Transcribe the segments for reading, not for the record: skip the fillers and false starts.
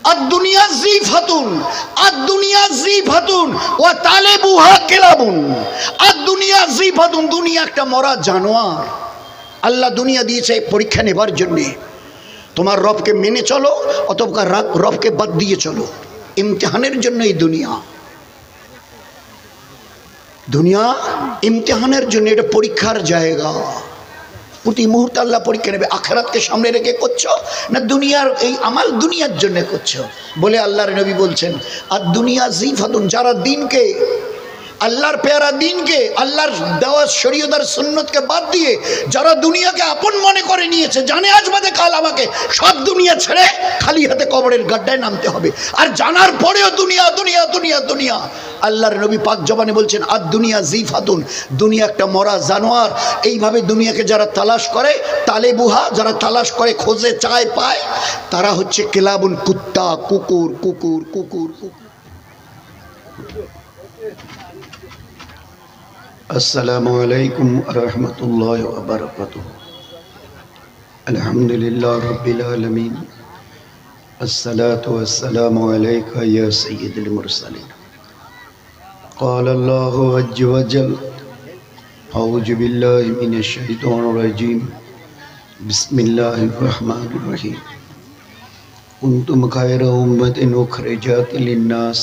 আর দুনিয়া জিফাতুন, আর দুনিয়া জিফাতুন ওয়া তালেবুহা কিলাবুন। আর দুনিয়া জিফাতুন, দুনিয়া একটা মরা জানোয়ার। আল্লাহ দুনিয়া দিয়েছে পরীক্ষা নেবার জন্যে। তোমার রবকে মেনে চলো অথবা রবকে বাদ দিয়ে চলো, ইমতিহানের জন্য এই দুনিয়া। দুনিয়া ইমতিহানের জন্য, এটা পরীক্ষার জায়গা। প্রতি মুহূর্তে আল্লাহ পরীক্ষা নেবে। আখিরাতকে সামনে রেখে করছো না দুনিয়ার এই আমাল দুনিয়ার জন্য করছো? বলে আল্লাহর নবী বলছেন, আর দুনিয়া জিফাতুন, যারা দিনকে, আল্লাহর পেয়ারা দিনকে, আল্লাহর দেওয়া শরীয়ত আর সুন্নতকে বাদ দিয়ে যারা দুনিয়াকে আপন মনে করে নিয়েছে, জানে আজ বাদে কাল আমাকে সব দুনিয়া ছেড়ে খালি হাতে কবরের গাড্ডায় নামতে হবে, আর জানার পরেও দুনিয়া দুনিয়া দুনিয়া দুনিয়া। আল্লাহর নবী পাক জবানে বলছেন, আর দুনিয়া জিফাতুন, দুনিয়া একটা মরা জানোয়ার। এইভাবে দুনিয়াকে যারা তালাশ করে, তালেবুহা, যারা তালাশ করে, খোঁজে, চায়, পায়, তারা হচ্ছে কিলাবুন, কুত্তা, কুকুর, কুকুর, কুকুর, কুকুর। আসসালামু আলাইকুম রহমতুল্লাহ ওয়া বারাকাতুহু। আলহামদুলিল্লাহ রাব্বিল আলামিন, আসসালাতু ওয়াসসালামু আলাইকা ইয়া সাইয়্যিদুল মুরসালিন। قال الله عز وجل أعوذ بالله من الشيطان الرجيم بسم الله الرحمن الرحيم كنتم خير أمة أخرجت للناس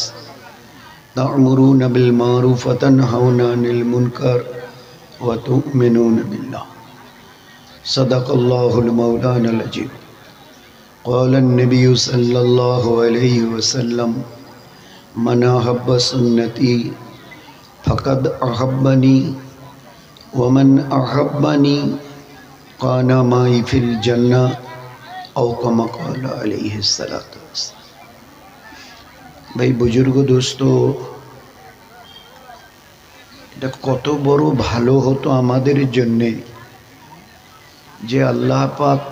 تأمرون بالمعروف وتنهون عن المنكر وتؤمنون بالله صدق الله المولانا العظيم قال النبي صلى الله عليه وسلم من أحب سنتي فقد أحبني ومن أحبني كان معي في الجنة أو كما قال عليه الصلاة والسلام। ভাই বুজুর্গ দোস্ত, এটা কত বড় ভালো হতো আমাদের জন্যে যে আল্লাহ পাক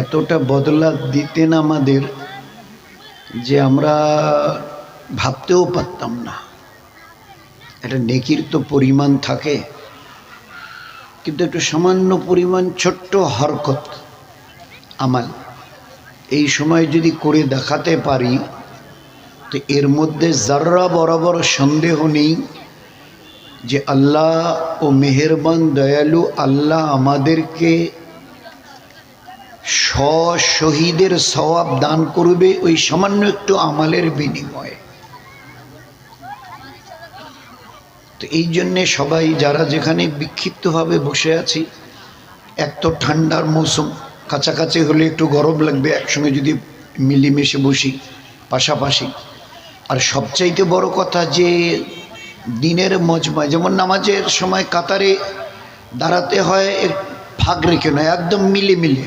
এতটা বদলা দিতেন আমাদের যে আমরা ভাবতেও পারতাম না। এটা নেকির তো পরিমাণ থাকে, কিন্তু একটু সামান্য পরিমাণ ছোট্ট হরকত আমাল এই সময় যদি করে দেখাতে পারি, তো এর মধ্যে যারা বরাবর সন্দেহ নেই যে আল্লাহ ও মেহেরবান দয়ালু আল্লাহ আমাদেরকে শহীদের সওয়াব দান করবে ওই সামান্য একটু আমালের বিনিময়ে। তো এই জন্যে সবাই যারা যেখানে বিক্ষিপ্তভাবে বসে আছি, এক তো ঠান্ডার মৌসুম, কাছাকাছি হলে একটু গরম লাগবে, একসঙ্গে যদি মিলেমিশে বসি পাশাপাশি। আর সবচাইতে বড় কথা যে দিনের মজমায়, যেমন নামাজের সময় কাতারে দাঁড়াতে হয়, ফাঁক রেখে নয়, একদম মিলে মিলে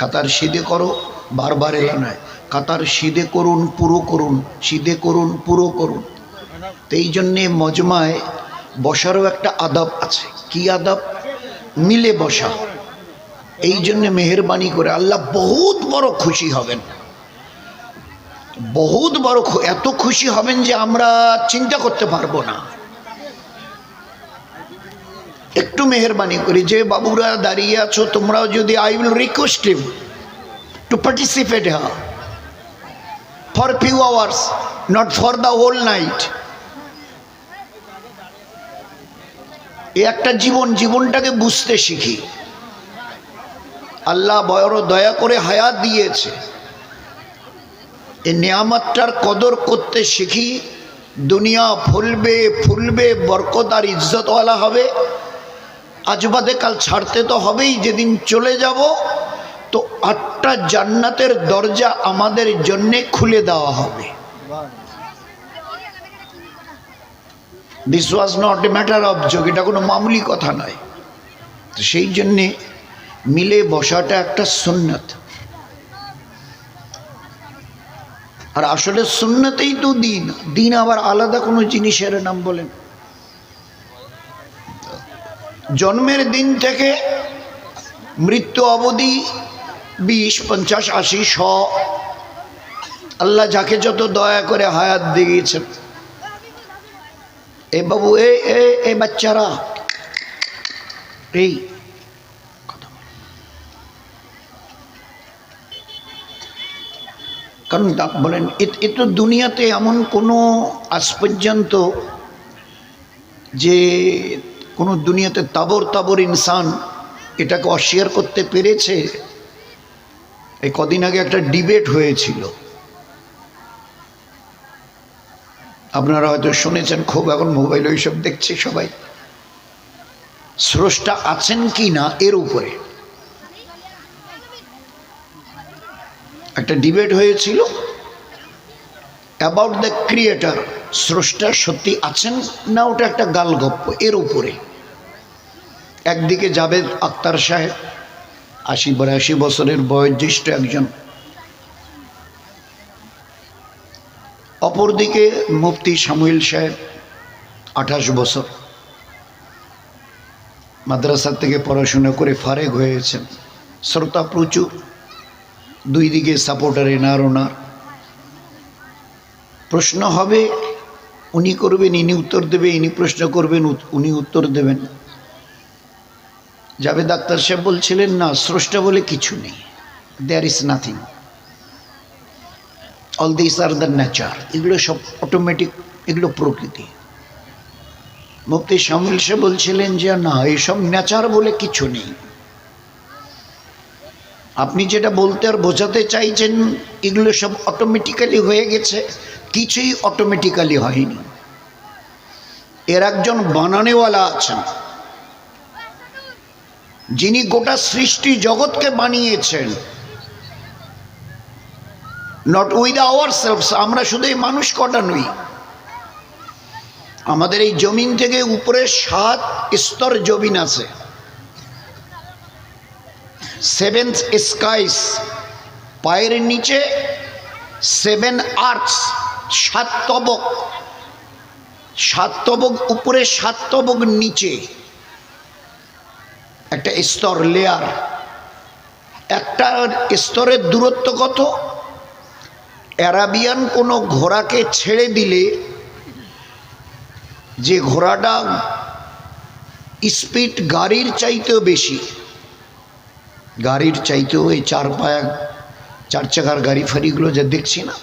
কাতার সিধে করো, বারবার এলা নয়, কাতার সিধে করুন, পুরো করুন, সিধে করুন, পুরো করুন। তো এই জন্যে মজমায় বসারও একটা আদব আছে। কি আদব? মিলে বসা। এই জন্যে মেহেরবানি করে আল্লাহ বহুত বড় খুশি হবেন, বহুত বড়, এত খুশি হবেন যে আমরা চিন্তা করতে পারবো না। একটু মেহেরবানি করি যে বাবুরা দাঁড়িয়ে আছো, তোমরাও যদি, I will request you to participate for few hours, not for the whole night. এই একটা জীবনটাকে বুঝতে শিখি। আল্লাহ বড় দয়া করে হায়াত দিয়েছে, এই নিয়ামতটার কদর করতে শিখি। দুনিয়া ফুলবে ফুলবে, বরকত আর ইজ্জতওয়ালা হবে। আজ বাদে কাল ছাড়তে তো হবেই। যেদিন চলে যাব তো 8টা জান্নাতের দরজা আমাদের জন্যে খুলে দেওয়া হবে। This was not a matter of joke, এটা কোনো মামুলি কথা নয়। তো সেই জন্যে মিলে বসাটা একটা সুন্নত। আর আসলে সুন্নতেই তো দিন। দিন আবার আলাদা কোনো জিনিসের নাম বলেন। জন্মের দিন থেকে মৃত্যু অবধি 20, 50, 80, 100 আল্লাহ যাকে যত দয়া করে হায়াত দিয়েছেন। এ বাবু, এ বাচ্চারা, এই কারণ বলেন এ তো দুনিয়াতে এমন কোনো আজ পর্যন্ত যে কোনো দুনিয়াতে তাবর তাবর ইনসান এটাকে অস্বীকার করতে পেরেছে? এই কদিন আগে একটা ডিবেট হয়েছিল, আপনারা হয়তো শুনেছেন, খুব এখন মোবাইল ওইসব দেখছে সবাই। স্রষ্টা আছেন কি না এর উপরে একটা ডিবেট হয়েছিল, অ্যাবাউট দ্য ক্রিয়েটর। স্রষ্টা সত্যি আছেন না ওটা একটা গালগপ্প, এর উপরে। একদিকে জাভেদ আখতার সাহেব ৮০-৮২ বছরের বয়োজ্যেষ্ঠ একজন, অপরদিকে মুফতি সামুয়েল সাহেব ২৮ বছর, মাদ্রাসা থেকে পড়াশোনা করে ফারেক হয়েছেন, শ্রোতা প্রচুর, দুই দিকে সাপোর্টার এনার ওনার। প্রশ্ন হবে, উনি করবেন, ইনি উত্তর দেবে, ইনি প্রশ্ন করবেন, উনি উত্তর দেবেন। জাভেদ আখতার সাহেব বলছিলেন, না, স্রষ্টা বলে কিছু নেই, there is nothing, all this are the nature, এগুলো সব অটোমেটিক, এগুলো প্রকৃতি। মুফতি শামীল সাহেব বলছিলেন যে না, এইসব নেচার বলে কিছু নেই, আপনি যেটা বলতে আর বোঝাতে চাইছেন এগুলো সব অটোমেটিক্যালি হয়ে গেছে, কিছুই অটোমেটিক্যালি হয়নি। এর একজন বানানেওয়ালা আছেন, যিনি গোটা সৃষ্টি জগৎকে বানিয়েছেন, নট উইথ আওয়ার সেলফস। আমরা শুধু এই মানুষ কটা নই, আমাদের এই জমিন থেকে উপরে ৭ স্তর জমিন আছে, 7 স্কাইস, পায়ের নিচে 7 আর্থস, ৭ তবক, ৭ তবক উপরে, ৭ তবক নিচে, একটা স্তর, লেয়ার। একটা স্তরের দূরত্ব কত? অ্যারাবিয়ান কোনো ঘোড়াকে ছেড়ে দিলে যে ঘোড়াটা স্পিড গাড়ির চাইতেও বেশি, গাড়ির চাইতেও, এই 4 পায়া 4 চাকার গাড়ি ফাড়িগুলো যা দেখছি না,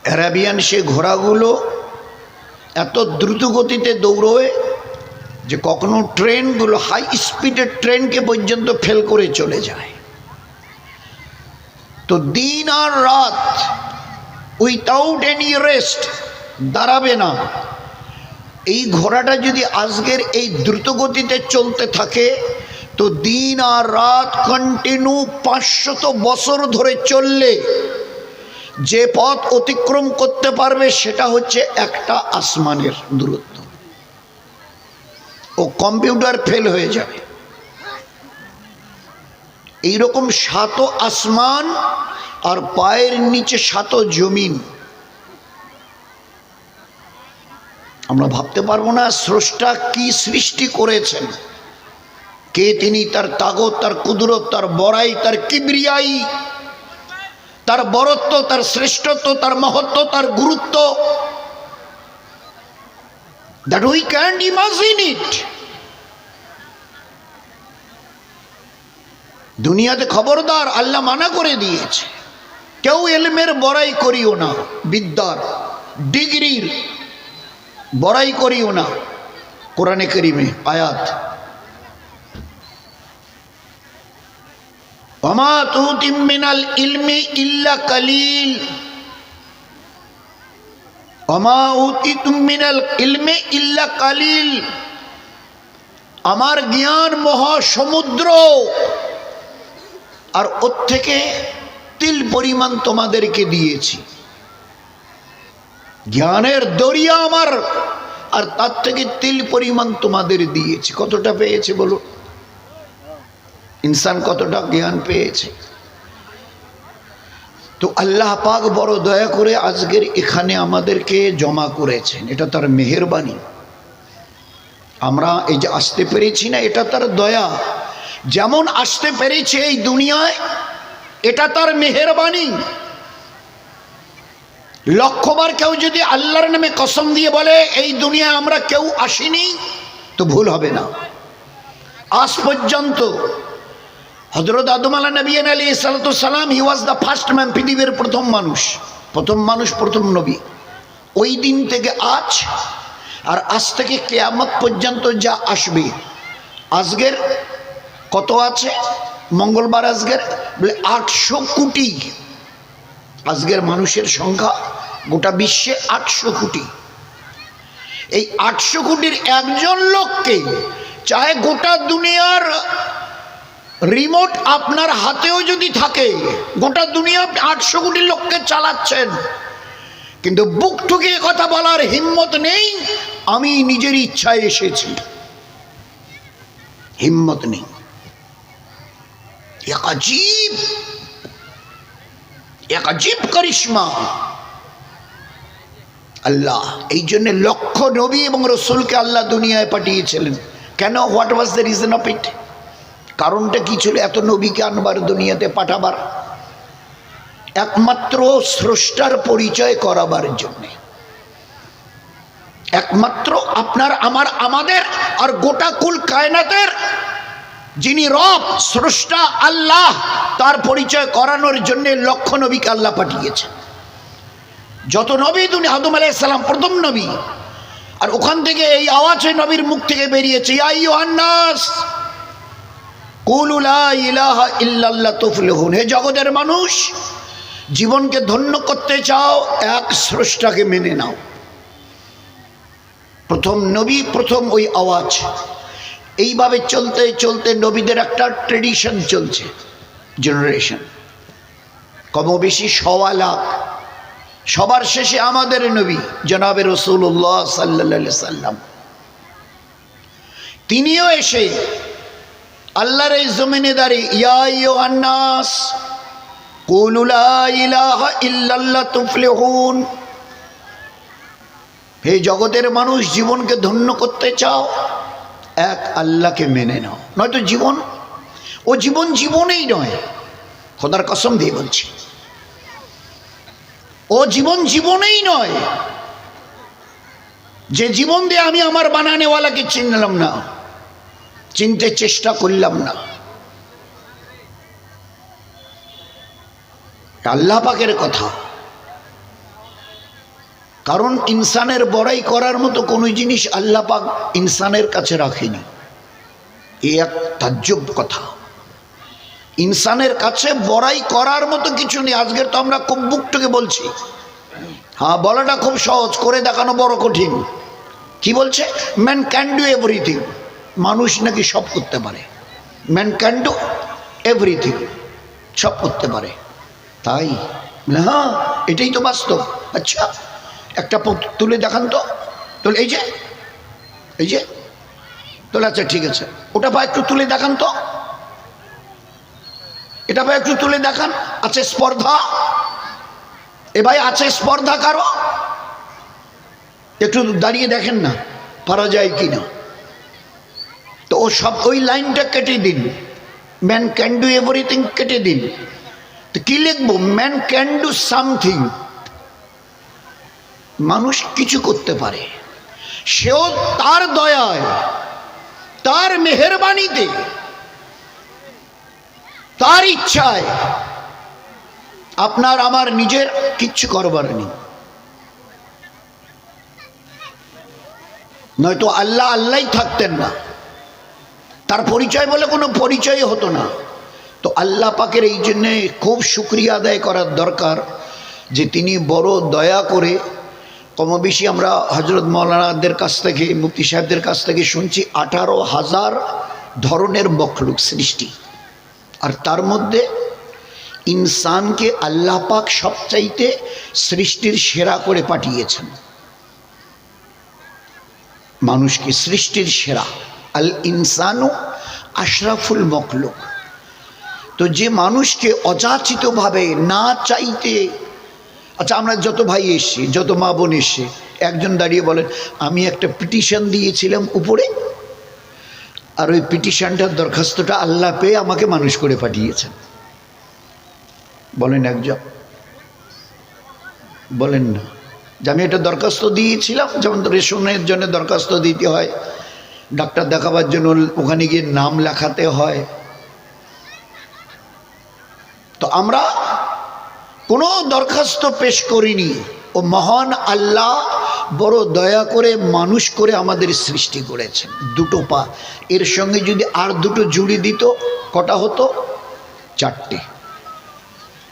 অ্যারাবিয়ান সে ঘোড়াগুলো এত দ্রুত গতিতে দৌড়োয় যে কখনো ট্রেনগুলো, হাই স্পিডের ট্রেনকে পর্যন্ত ফেল করে চলে যায়। তো দিন আর রাত উইথাউট এনি রেস্ট দাঁড়াবে না। এই ঘোড়াটা যদি আজকের এই দ্রুত গতিতে চলতে থাকে তো দিন আর রাত কন্টিনিউ 500 বছর ধরে চললে যে পথ অতিক্রম করতে পারবে সেটা হচ্ছে একটা আসমানের দূরত্ব। ও কম্পিউটার ফেল হয়ে যাবে। এইরকম 7 আসমান আর পায়ের নিচে 7 জমিন। আমরা ভাবতে পারবো না স্রষ্টা কি সৃষ্টি করেছেন, কে তিনি, তার তাগত, তার কুদরত, তার বড়াই, তার কিবরিয়াই, তার বরত্ব, তার শ্রেষ্ঠত্ব, তার মহত্ব, তার গুরুত্ব, that we can't imagine it. দুনিয়াতে খবরদার, আল্লাহ মানা করে দিয়েছে, কেউ ইলমের বড়াই করিও না, বিদ্যার ডিগ্রির বড়াই করিও না। কোরআনে কারীমে আয়াত, ওমা তুতিম মিনাল ইলমি ইল্লা কালিল, ওমা উতিতুম মিনাল ইলমি ইল্লা কালিল। আমার জ্ঞান মহাসমুদ্র, আর ওর থেকে তিল পরিমাণ তোমাদেরকে দিয়েছি। জ্ঞানের দরিয়া আমার, আর তার থেকে তিল পরিমাণ তোমাদের দিয়েছি। কতটা পেয়েছে বলো? ইনসান কতটা জ্ঞান পেয়েছে? তো আল্লাহ পাক বড় দয়া করে আজকের এখানে আমাদেরকে জমা করেছেন, এটা তার মেহেরবানি। আমরা এই যে আসতে পেরেছি না, এটা তার দয়া। যেমন আসতে পেরেছে এই দুনিয়ায়, এটা তার মেহেরবানি। লক্ষবার কেউ যদি আল্লাহর নামে কসম দিয়ে বলে এই দুনিয়ায় আমরা কেউ আসিনি, তো ভুল হবে না। আজ পর্যন্ত হযরত আদম আলাইহিস সালাম হি ওয়াজ দ্য ফার্স্ট ম্যান, পৃথিবীর প্রথম মানুষ, প্রথম নবী। ওই দিন থেকে আজ, আর আজ থেকে কিয়ামত পর্যন্ত যা আসবে, আজকের কত আছে? মঙ্গলবার আজকের বলে 800 কোটি। আজকের মানুষের সংখ্যা গোটা বিশ্বে 800 কোটি। এই 800 কোটির একজন লোককে, চাহে গোটা দুনিয়ার রিমোট আপনার হাতেও যদি থাকে, গোটা দুনিয়া 800 কোটি লোককে চালাচ্ছেন, কিন্তু বুক ঠুকিয়ে কথা বলার হিম্মত নেই আমি নিজের ইচ্ছায় এসেছি, হিম্মত নেই। এক আজীব করিশ্মা আল্লাহ। এই জন্য লক্ষ নবী এবং রসুলকে আল্লাহ দুনিয়ায় পাঠিয়েছিলেন। কেন? What was the reason of it? কারণটা কি ছিল এত নবীকে আনবার, দুনিয়াতে পাঠাবার? একমাত্র স্রষ্টার পরিচয় করাবার জন্য, একমাত্র আপনার আমার আমাদের আর গোটা কুল কায়নাতের যিনি রব, স্রষ্টা আল্লাহ, তার পরিচয় করানোর জন্য লক্ষ নবীকে আল্লাহ পাঠিয়েছেন। যত নবী দুনিয়া, আদম আলাইহিস সালাম প্রথম নবী, আর ওখান থেকে এই আওয়াজ নবীর মুখ থেকে বেরিয়েছে, ইয়া আইয়ুহান নাস কুলু লা ইলাহা ইল্লাল্লাহ তুফলিহুন। হে জগতের মানুষ, জীবনকে ধন্য করতে চাও, এক স্রষ্টাকে মেনে নাও। প্রথম নবী, প্রথম ওই আওয়াজ। এইভাবে চলতে চলতে নবীদের একটা ট্রেডিশন চলছে, জেনারেশন, কম বেশি 1.25 লাখ। সবার শেষে আমাদের নবী জনাবে রাসূলুল্লাহ সাল্লাল্লাহু আলাইহি সাল্লাম, তিনিও এসে আল্লাহর এই জমিনে দাঁড়িয়ে ইয়া আইয়ুহান নাস কুলু লা ইলাহা ইল্লাল্লাহ তুফলিহুন। হে জগতের মানুষ, জীবনকে ধন্য করতে চাও, এক আল্লাহকে মেনে নাও, নয়তো জীবন ও জীবন জীবনেই নয়। খোদার কসম দিয়ে বলছি, ও জীবন জীবনেই নয়। যে জীবন দিয়ে আমি আমার বানানেওয়ালাকে চিনলাম না, চিনতে চেষ্টা করলাম না, আল্লাহ পাকের কথা। কারণ ইনসানের বড়াই করার মতো কোনো জিনিস আল্লাহ পাক ইনসানের কাছে রাখেনি। এই এক তাজ্জব কথা। ইনসানের কাছে বড়াই করার মতো কিছু নেই। আজকের তো আমরা খুব বুকটাকে বলছি, হ্যাঁ বলাটা খুব সহজ, করে দেখানো বড় কঠিন। কি বলছে? Man can do everything. মানুষ নাকি সব করতে পারে। ম্যান ক্যান ডু এভরিথিং, সব করতে পারে। তাই? হ্যাঁ, এটাই তো বাস্তব। আচ্ছা, একটা তুলে দেখান তো। তাহলে এই যে তাহলে আচ্ছা ঠিক আছে, ওটা ভাই একটু তুলে দেখান তো, এটা ভাই একটু তুলে দেখান। আছে স্পর্ধা? এ ভাই আছে স্পর্ধা কারো? একটু দাঁড়িয়ে দেখেন না পারা যায় কি না। তো ও সব ওই লাইনটা কেটে দিন, ম্যান ক্যান ডু এভরিথিং কেটে দিন। তো কি লিখবো? Man can do something. মানুষ কিছু করতে পারে, সেও তার দয়ায়, তার মেহেরবানিতে, তার ইচ্ছায়। আপনার আমার নিজের কিচ্ছু করবার নেই। নয়তো আল্লাহ আল্লাহই থাকতেন না, তার পরিচয় বলে কোনো পরিচয় হতো না। তো আল্লাহ পাকের এই জন্যে খুব শুকরিয়া আদায় করার দরকার যে তিনি বড় দয়া করে, কম বেশি আমরা হজরত মৌলানাদের কাছ থেকে, মুফতি সাহেবদের কাছ থেকে শুনছি 18,000 ধরনের মখলুক সৃষ্টি, আর তার মধ্যে ইনসানকে আল্লাহ পাক সবচাইতে সৃষ্টির সেরা করে পাঠিয়েছেন। মানুষকে সৃষ্টির সেরা, আল ইনসানু আশরাফুল মখলুক। তো যে মানুষকে অযাচিতভাবে না চাইতে, আচ্ছা আমরা যত ভাই এসছি, যত মা বোন এসছে, একজন দাঁড়িয়ে বলেন আমি একটা পিটিশন দিয়েছিলাম উপরে, আর ওই পিটিশনটার দরখাস্তটা আল্লাহ পেয়ে আমাকে মানুষ করে পাঠিয়েছেন। বলেন একজন, বলেন না যে আমি এটা দরখাস্ত দিয়েছিলাম। যেমন রেশনের জন্য দরখাস্ত দিতে হয়, ডাক্তার দেখাবার জন্য ওখানে গিয়ে নাম লেখাতে হয়, তো আমরা কোনো দরখাস্ত পেশ করিনি, ও মহান আল্লাহ বড় দয়া করে মানুষ করে আমাদের সৃষ্টি করেছেন। দুটো পা, এর সঙ্গে যদি আর দুটো জুড়ি দিত কটা হতো? চারটে।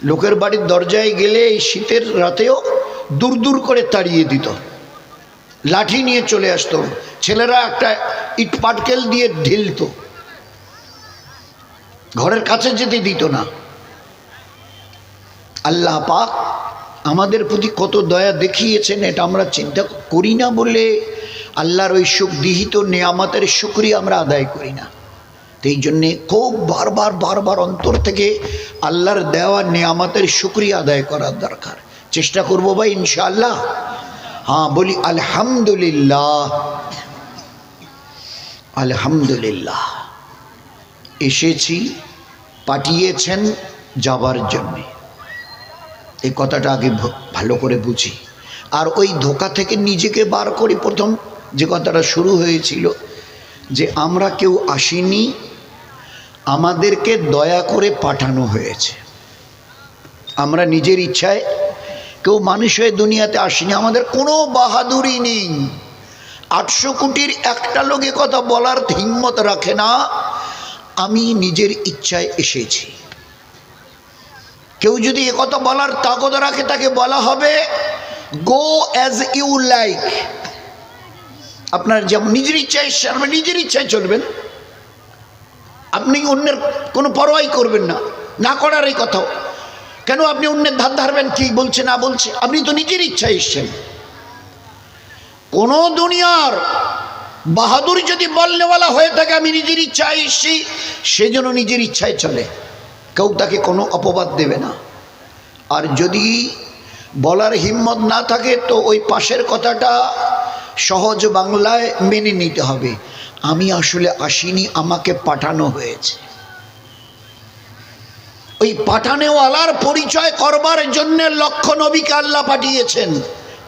লোকের বাড়ির দরজায় গেলে এই শীতের রাতেও দূর দূর করে তাড়িয়ে দিত, লাঠি নিয়ে চলে আসতো, ছেলেরা একটা ইট পাটকেল দিয়ে ঢিলত, ঘরের কাছে যেতে দিত না। আল্লাহ পাক আমাদের প্রতি কত দয়া দেখিয়েছেন, এটা আমরা চিন্তা করি না বলে আল্লাহর ওই সুখ বিহিত নেয়ামতের শুকরিয়া আমরা আদায় করি না। তো এই জন্যে খুব বারবার বারবার অন্তর থেকে আল্লাহর দেওয়া নেয়ামতের শুকরিয়া আদায় করার দরকার। চেষ্টা করবো ভাই ইনশাআল্লাহ। হ্যাঁ, বলি আলহামদুলিল্লাহ। আলহামদুলিল্লাহ। এসেছি, পাঠিয়েছেন যাবার জন্যে, এই কথাটা আগে ভালো করে বুঝি। আর ওই ধোঁকা থেকে নিজেকে বার করি। প্রথম যে কথাটা শুরু হয়েছিল যে আমরা কেউ আসিনি, আমাদেরকে দয়া করে পাঠানো হয়েছে। আমরা নিজের ইচ্ছায় কেউ মানুষ হয়ে দুনিয়াতে আসিনি, আমাদের কোনো বাহাদুরি নেই। 800 কোটির একটা লোক এ কথা বলার হিম্মত রাখে না আমি নিজের ইচ্ছায় এসেছি। কেউ যদি এ কথা বলার তাকত রাখে তাকে বলা হবে গো অ্যাজ ইউ লাইক। আপনার যেমন নিজের ইচ্ছায় এসছেন, আপনি নিজের ইচ্ছায় চলবেন, আপনি অন্যের কোনো পরোয়াই করবেন না, না করার এই কথাও কেন? আপনি অন্যের ধার ধারবেন কি বলছে না বলছে? আপনি তো নিজের ইচ্ছায় এসছেন। কোন দুনিয়ার বাহাদুর যদি বলনেওয়ালা হয়ে থাকে আমি নিজের ইচ্ছায় এসছি, সে যেন নিজের ইচ্ছায় চলে, কেউ তাকে কোনো অপবাদ দেবে না। আর যদি বলার হিম্মত না থাকে তো ওই পাশের কথাটা সহজ বাংলায় মেনে নিতে হবে, আমি আসলে আসিনি, আমাকে পাঠানো হয়েছে। ওই পাঠানেওয়ালার পরিচয় করবার জন্য লক্ষ নবীকে আল্লাহ পাঠিয়েছেন।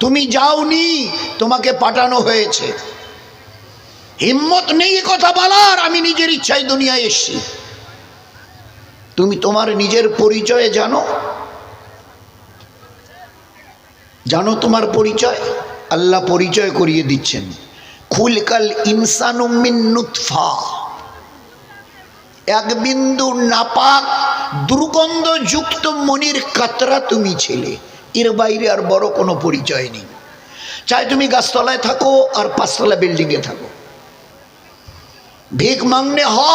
তুমি যাওনি, তোমাকে পাঠানো হয়েছে। হিম্মত নেই কথা বলার আমি নিজের ইচ্ছায় দুনিয়ায় এসেছি। তুমি তোমার নিজের পরিচয়ে জানো? জানো তোমার পরিচয়? আল্লাহ পরিচয় করিয়ে দিচ্ছেন, খুলকাল ইনসানু মিন নুতফা, এক বিন্দু নাপাক দুর্গন্ধযুক্ত মনির কাতরা তুমি ছিলে। এর বাইরে আর বড় কোনো পরিচয় নেই। চাই তুমি গাছতলায় থাকো আর 5 তলা বিল্ডিংয়ে থাকো, ভিক मांगने हो,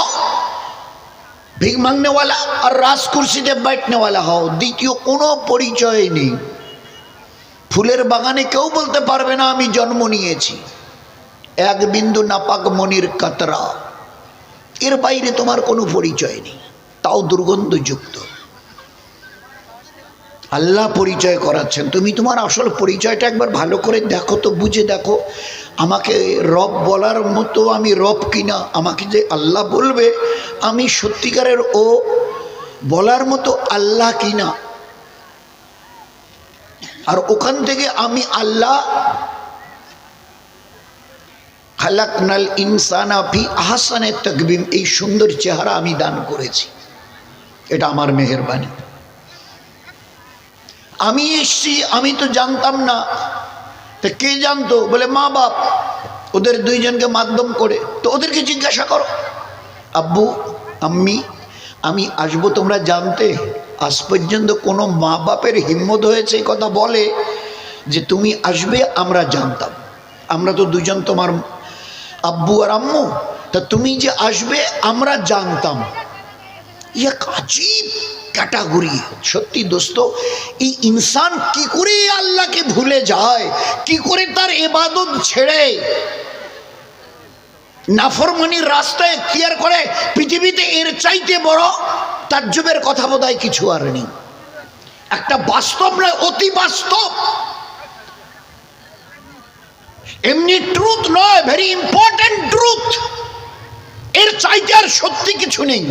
ভিক मांगने वाला और राज कुर्सीতে बैठने वाला हो, দ্বিতীয় কোনো পরিচয় নেই। ফুলের বাগানে কেউ বলতে পারবে না আমি জন্ম নিয়েছি। এক বিন্দু নাপাক মনির কাতরা, এর বাইরে তোমার কোনো পরিচয় নেই, তাও দুর্গন্ধযুক্ত। আল্লাহ পরিচয় করাচ্ছেন, তুমি তোমার আসল পরিচয়টা একবার ভালো করে দেখো তো, বুঝে দেখো আমাকে রব বলার মতো আমি রব কিনা, আমাকে যে আল্লাহ বলবে আমি সত্যিকারের ও বলার মতো আল্লাহ কিনা। আর ওখান থেকে আমি আল্লাহ খালাকনাল ইনসানা ফি আহসানে তাকবীম, এই সুন্দর চেহারা আমি দান করেছি, এটা আমার মেহেরবানি। আমি এসছি, আমি তো জানতাম না। তা কে জানতো? বলে মা বাপ, ওদের 2 জনকে মাধ্যম করে। তো ওদেরকে জিজ্ঞাসা করো, আব্বু আম্মি আমি আসবো তোমরা জানতে? আজ পর্যন্ত কোনো মা বাপের হিম্মত হয়েছে কথা বলে যে তুমি আসবে? আমরা জানতাম, আমরা তো 2 জন তোমার আব্বু আর আম্মু, তা তুমি যে আসবে আমরা জানতাম। এক আজীব ক্যাটাগরি। সত্যি দোস্ত, এই ইনসান কি করে আল্লাহকে ভুলে যায়, কি করে তার ইবাদত ছেড়ে নাফরমানির রাস্তায় এখতিয়ার করে, পৃথিবীতে এর চাইতে বড় তাজ্জুবের কথা বোধহয় কিছু আর নেই। একটা বাস্তব নয়, অতি বাস্তব, এমনি ট্রুথ নয়, ভেরি ইম্পর্টেন্ট ট্রুথ। এর চাইতে আর সত্যি কিছু নেই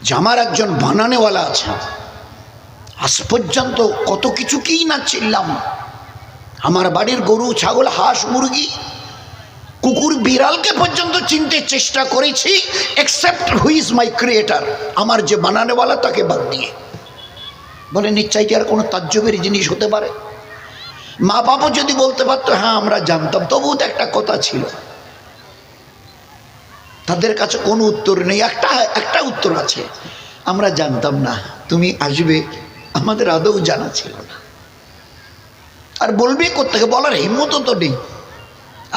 যে আমার একজন বানানেওয়ালা আছে। আজ পর্যন্ত কত কিছু কি না চিনলাম, আমার বাড়ির গরু ছাগল হাঁস মুরগি কুকুর বিড়ালকে পর্যন্ত চিনতে চেষ্টা করেছি, except who is my creator, আমার যে বানানেওয়ালা তাকে বাদ দিয়ে। বলে নিশ্চয় কি আর কোনো তাজ্জবের জিনিস হতে পারে? মা বাবা যদি বলতে পারতো হ্যাঁ আমরা জানতাম, তবুও তো একটা কথা ছিল। তাদের কাছে কোনো উত্তর নেই। একটা উত্তর আছে, আমরা জানতাম না তুমি আসবে, আমাদের আদৌ জানা ছিল না। আর বলবে কোত্থেকে, বলার হিম্মতও তো নেই।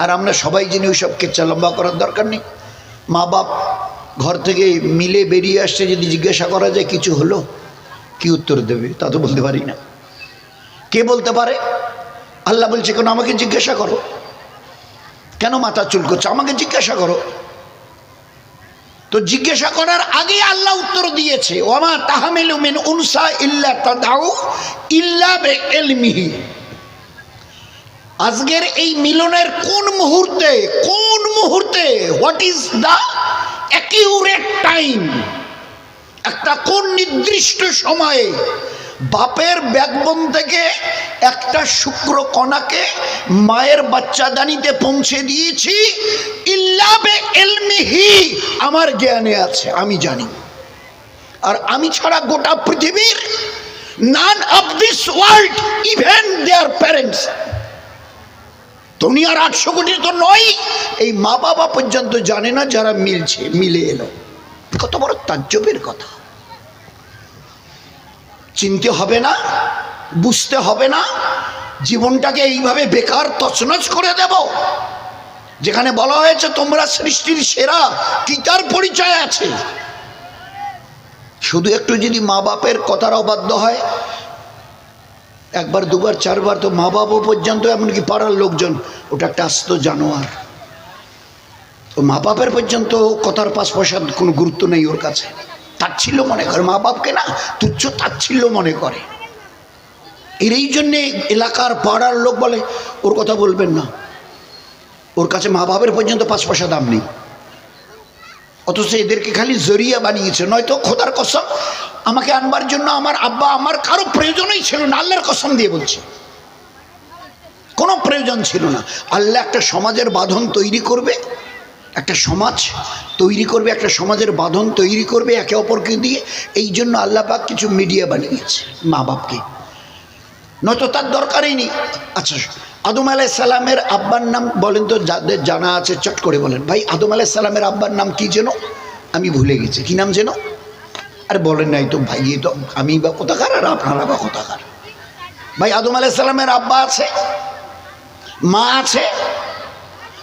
আর আমরা সবাই জেনে ওই সব কেচ্ছা লম্বা করার দরকার নেই। মা বাপ ঘর থেকে মিলে বেরিয়ে আসছে, যদি জিজ্ঞাসা করা যায় কিছু হলো, কি উত্তর দেবে তা তো বলতে পারি না। কে বলতে পারে? আল্লাহ বলছে কেন আমাকে জিজ্ঞাসা করো, কেন মাথা চুলকোচ্ছে, আমাকে জিজ্ঞাসা করো। তো জিজ্ঞাসা করার আগে আল্লাহ উত্তর দিয়েছে, ওমা তাহমিলু মিন উনসা ইল্লা তাদাউ ইল্লা বিইলমিহি। আজকের এই মিলনের কোন মুহূর্তে what is the accurate time, একটা কোন নির্দিষ্ট সময়ে বাপের ব্যাকবোন থেকে একটা শুক্র কণাকে মায়ের বাচ্চাদানিতে পৌঁছে দিয়েছি, ইল্লা বিইলমিহি, আমার জ্ঞানে আছে, আমি জানি। আর আমি ছাড়া গোটা পৃথিবীর none of this world, even their parents, দুনিয়ার 800 কোটি তো নয়, এই মা বাবা পর্যন্ত জানে না যারা মিলে এলো। কত বড় তাজ্জবের কথা। চিনতে হবে না, বুঝতে হবে না, জীবনটাকে এইভাবে বেকার তছনছ করে দেব? যেখানে বলা হয়েছে তোমরা সৃষ্টির সেরা, কি তার পরিচয় আছে? শুধু একটু যদি মা বাপের কথার অবাধ্য হয়, একবার দুবার চারবার, তো মা বাবা পর্যন্ত, এমনকি পাড়ার লোকজন, ওটা একটা আস্ত জানোয়ার। ও মা বাপের পর্যন্ত কথার 5 পয়সার কোনো গুরুত্ব নেই ওর কাছে। তাচ্ছিল্য মনে করে, মা বাপকে না তুচ্ছ তাচ্ছিল্য মনে করে। এই জন্যে এলাকার পাড়ার লোক বলে ওর কথা বলবেন না, ওর কাছে মা বাপের পর্যন্ত 5 পয়সা দাম নেই। অথচ এদেরকে খালি জরিয়া বানিয়েছে। নয়তো খোদার কসম, আমাকে আনবার জন্য আমার আব্বা আমার কারো প্রয়োজনই ছিল না, আল্লাহর কসম দিয়ে বলছি, কোনো প্রয়োজন ছিল না। আল্লাহ একটা সমাজের বাঁধন তৈরি করবে, একটা সমাজ তৈরি করবে, একটা সমাজের বাঁধন তৈরি করবে একে অপরকে দিয়ে। এই জন্য আল্লাহ পাক কিছু মিডিয়া বানিয়েছে মা বাপকে, নয়তো তার দরকারই নেই। আচ্ছা, আদম আলাইহিস সালামের আব্বার নাম বলেন তো, যাদের জানা আছে চট করে বলেন। ভাই আদম আলাইহিস সালামের আব্বার নাম কি যেন, আমি ভুলে গেছি, কি নাম যেন? আরে বলেন নাই তো ভাই, তো আমি বা কোথাকার আর আপনারা বা কোথাকার? ভাই আদম আলাইহিস সালামের আব্বা আছে, মা আছে,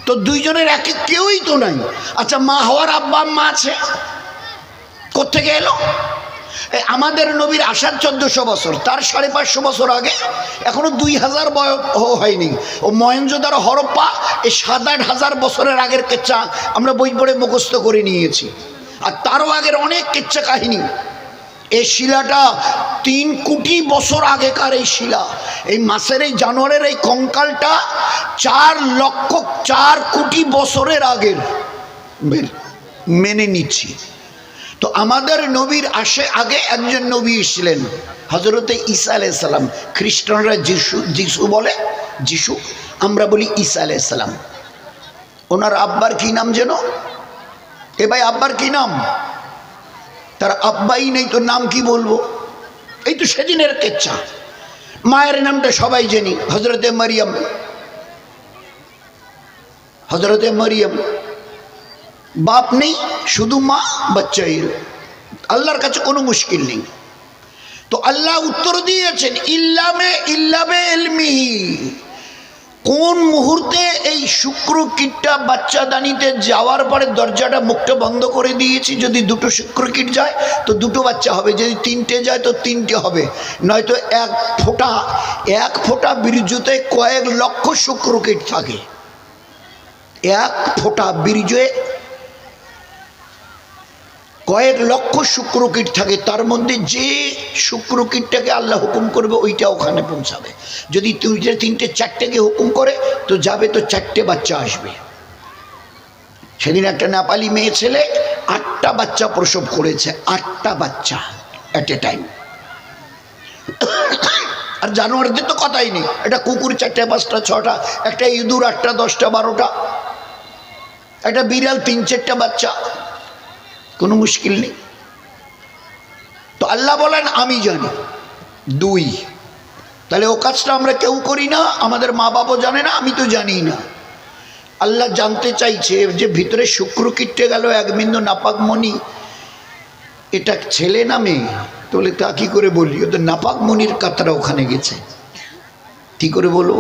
তো দুইজনের একে কেউই তো নাই। আচ্ছা, মা হওয়ার আব্বা আম্মা আছে, কোত্থেকে এলো? আমাদের নবীর আসার 1400 বছর, তার 550 বছর আগে, এখনো 2000 বয়স হয়নি। ও মহেঞ্জোদারো হরপ্পা, এই 7-8 হাজার বছরের আগের কেচ্ছা আমরা বই পড়ে মুখস্থ করে নিয়েছি। আর তারও আগের অনেক কেচ্ছা কাহিনী। এই শিলাটা 3 কোটি বছর আগেকার এই শিলা। এই মাছের এই জানোয়ারের এই কঙ্কালটা 4 কোটি বছরের আগের মেনে নিচ্ছি। তো আমাদের নবীর আগে একজন নবী ছিলেন, হজরতে ঈসা আলাইহিস সালাম। খ্রিস্টানরা যিশু বলে, যিশু, আমরা বলি ঈসা আলাইহিস সালাম। ওনার আব্বার কি নাম যেন? এ ভাই আব্বার কি নাম? তার আব্বাই নেই তো নাম কি বলবো? এই তো সেদিনের কেচ্ছা। মায়ের নামটা সবাই জানি, হজরতে মারিয়াম। হজরতে মারিয়াম, বাপ নেই, শুধু মা, বাচ্চাই। আল্লাহর কাছে কোনো মুশকিল নেই। তো আল্লাহ উত্তর দিয়েছেন ইল্লা বিইলমিহি। কোন মুহূর্তে এই শুক্র কীটটা বাচ্চাদানিতে যাওয়ার পরে দরজাটা মুখটা বন্ধ করে দিয়েছি। যদি 2টো শুক্র কীট যায় তো 2টো বাচ্চা হবে, যদি 3টে যায় তো 3টে হবে। নয়তো এক ফোঁটা বীর্যতে কয়েক লক্ষ শুক্র কীট থাকে। এক ফোঁটা বীর্যে কয়েক লক্ষ শুক্রকীট থাকে। তার মধ্যে যে শুক্রকীটটাকে আল্লাহ হুকুম করবে ওইটা ওখানে পৌঁছাবে। যদি 2টে 3টে 4টেকে হুকুম করে তো যাবে, তো 4টে বাচ্চা আসবে। সেদিন একটা নেপালি মেয়ে ছেলে 8টা বাচ্চা প্রসব করেছে, 8টা বাচ্চা অ্যাট এ টাইম। আর জানোয়ারদের তো কথাই নেই, একটা কুকুর 4টে 5টা 6টা, একটা ইঁদুর 8টা 10টা 12টা। একটা বিড়াল 3-4টা বাচ্চা, কোনো মুশকিল নেই। তো আল্লাহ বলেন আমি জানি। 2, তাহলে ও কাজটা আমরা কেউ করি না, আমাদের মা বাবা জানে না, আমি তো জানি না। আল্লাহ জানতে চাইছে যে ভিতরে শুক্র কিটে গেল 1 বিন্দু নাপাক মণি, এটা ছেলে না মেয়ে? তাহলে তা কি করে বলি? ওদের নাপাক মণির কাতরা ওখানে গেছে, কি করে বলো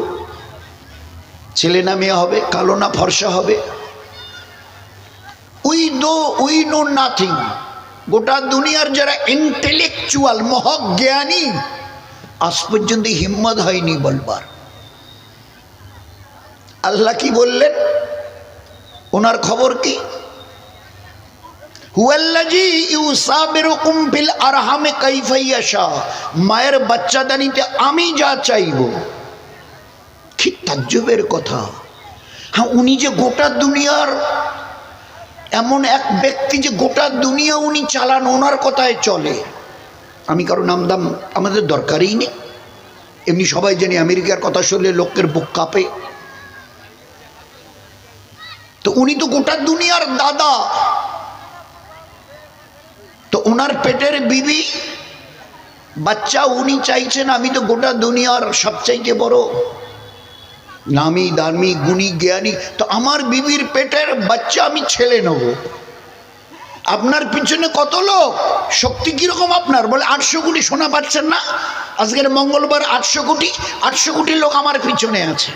ছেলে না মেয়ে হবে, কালো না ফর্সা হবে? We know nothing. গোটা দুনিয়ার যারা ইন্টেলেকচুয়াল মহাজ্ঞানী, আজ পর্যন্ত হিম্মত হয়নি বলবার। আল্লাহ কি বললেন? ওনার খবর কি? হুয়াল্লাযী ইউসাবিরুকুম ফিল আরহামে কাইফা ইয়াশা, মায়ের বাচ্চাদানিতে আমি যা চাইব। কি তাজ্জুবের কথা! হ্যাঁ, উনি যে গোটা দুনিয়ার এমন এক ব্যক্তি যে গোটা দুনিয়া উনি চালান, ওনার কথায় চলে। আমি কারো নাম দাম আমাদের দরকারই নেই, এমনি সবাই জানি আমেরিকার কথা শুনলে লোকের বুক কাঁপে। তো উনি তো গোটা দুনিয়ার দাদা। তো ওনার পেটের বিবি বাচ্চা উনি চাইছেন, আমি তো গোটা দুনিয়ার সবচাইতে বড় নামি দামি গুণী জ্ঞানী, তো আমার বিবির পেটের বাচ্চা আমি ছেলে নেব। আপনার পিছনে কত লোক, শক্তি কিরকম আপনার? বলে 800 কোটি। শোনা পাচ্ছেন না? আজকের মঙ্গলবার 800 কোটি লোক আমার পিছনে আছে।